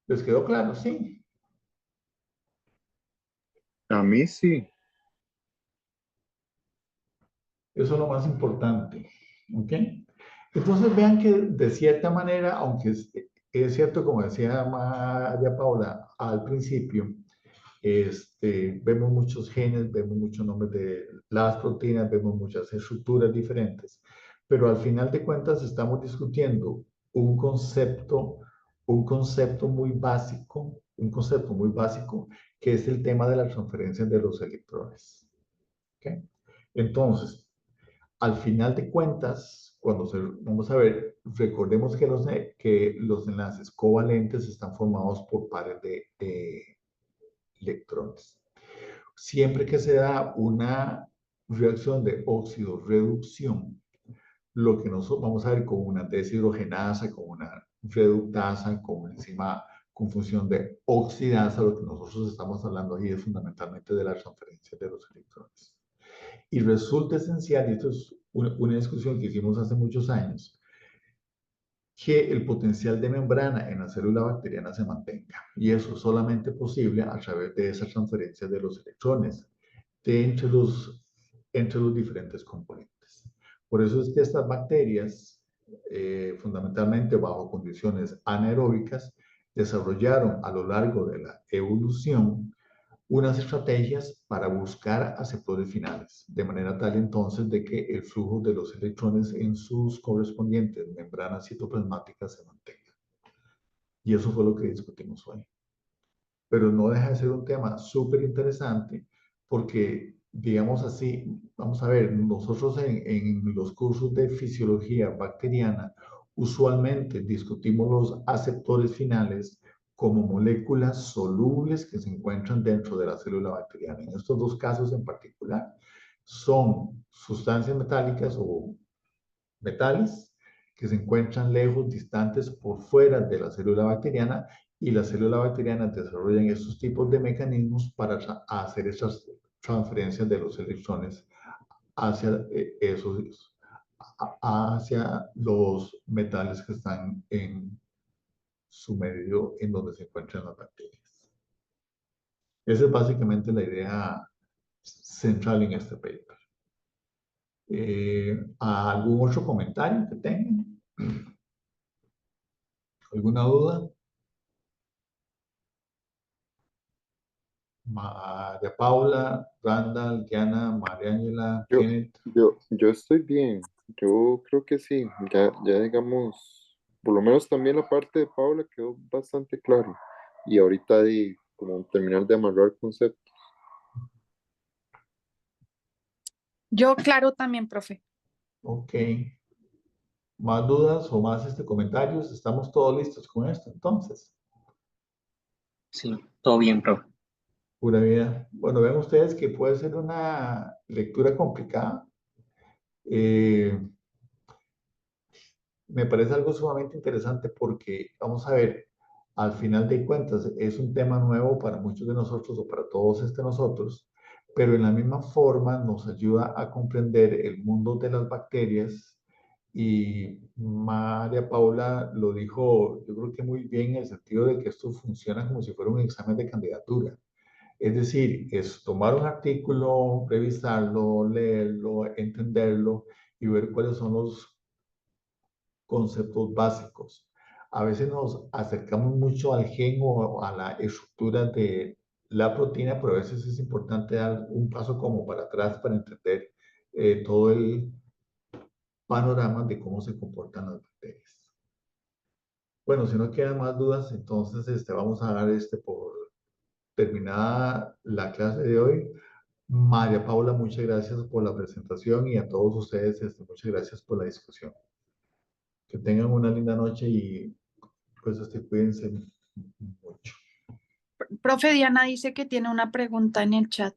¿Les quedó claro? Sí. A mí sí. Eso es lo más importante. ¿Ok? Entonces vean que de cierta manera, aunque es cierto, como decía María Paula al principio, vemos muchos genes, vemos muchos nombres de las proteínas, vemos muchas estructuras diferentes, pero al final de cuentas estamos discutiendo un concepto, un concepto muy básico, que es el tema de la transferencia de los electrones. ¿Ok? Entonces, al final de cuentas, vamos a ver, recordemos que los enlaces covalentes están formados por pares de electrones. Siempre que se da una reacción de óxido-reducción, lo que nosotros vamos a ver con una deshidrogenasa, con una reductasa, con una enzima con función de oxidasa, lo que nosotros estamos hablando aquí es fundamentalmente de la transferencia de los electrones. Y resulta esencial, y esto es una discusión que hicimos hace muchos años, que el potencial de membrana en la célula bacteriana se mantenga. Y eso es solamente posible a través de esa transferencia de los electrones entre los diferentes componentes. Por eso es que estas bacterias, fundamentalmente bajo condiciones anaeróbicas, desarrollaron a lo largo de la evolución unas estrategias para buscar aceptores finales, de manera tal entonces de que el flujo de los electrones en sus correspondientes membranas citoplasmáticas se mantenga. Y eso fue lo que discutimos hoy. Pero no deja de ser un tema súper interesante porque, digamos así, vamos a ver, nosotros en los cursos de fisiología bacteriana usualmente discutimos los aceptores finales como moléculas solubles que se encuentran dentro de la célula bacteriana. En estos dos casos en particular son sustancias metálicas o metales que se encuentran lejos, distantes, por fuera de la célula bacteriana, y la célula bacteriana desarrollan estos tipos de mecanismos para hacer esas transferencias de los electrones hacia hacia los metales que están en su medio en donde se encuentran las bacterias. Esa es básicamente la idea central en este paper. ¿Algún otro comentario que tengan? ¿Alguna duda? María Paula, Randall, Diana, María Ángela, Yo, Kenneth. yo estoy bien. Yo creo que sí. Ya digamos, por lo menos también la parte de Paula quedó bastante claro. Y ahorita de como terminar de amarrar conceptos. Yo claro también, profe. Ok. ¿Más dudas o más comentarios? ¿Estamos todos listos con esto entonces? Sí, todo bien, profe. Pura vida. Bueno, ven ustedes que puede ser una lectura complicada. Eh, Me parece algo sumamente interesante porque, vamos a ver, al final de cuentas es un tema nuevo para muchos de nosotros o para todos nosotros, pero en la misma forma nos ayuda a comprender el mundo de las bacterias, y María Paula lo dijo, yo creo que muy bien, en el sentido de que esto funciona como si fuera un examen de candidatura. Es decir, es tomar un artículo, revisarlo, leerlo, entenderlo y ver cuáles son los conceptos básicos. A veces nos acercamos mucho al gen o a la estructura de la proteína, pero a veces es importante dar un paso como para atrás para entender todo el panorama de cómo se comportan las bacterias. Bueno, si no quedan más dudas, entonces vamos a dar por terminada la clase de hoy. María Paula, muchas gracias por la presentación, y a todos ustedes, muchas gracias por la discusión. Que tengan una linda noche y pues cuídense mucho. Profe Diana dice que tiene una pregunta en el chat.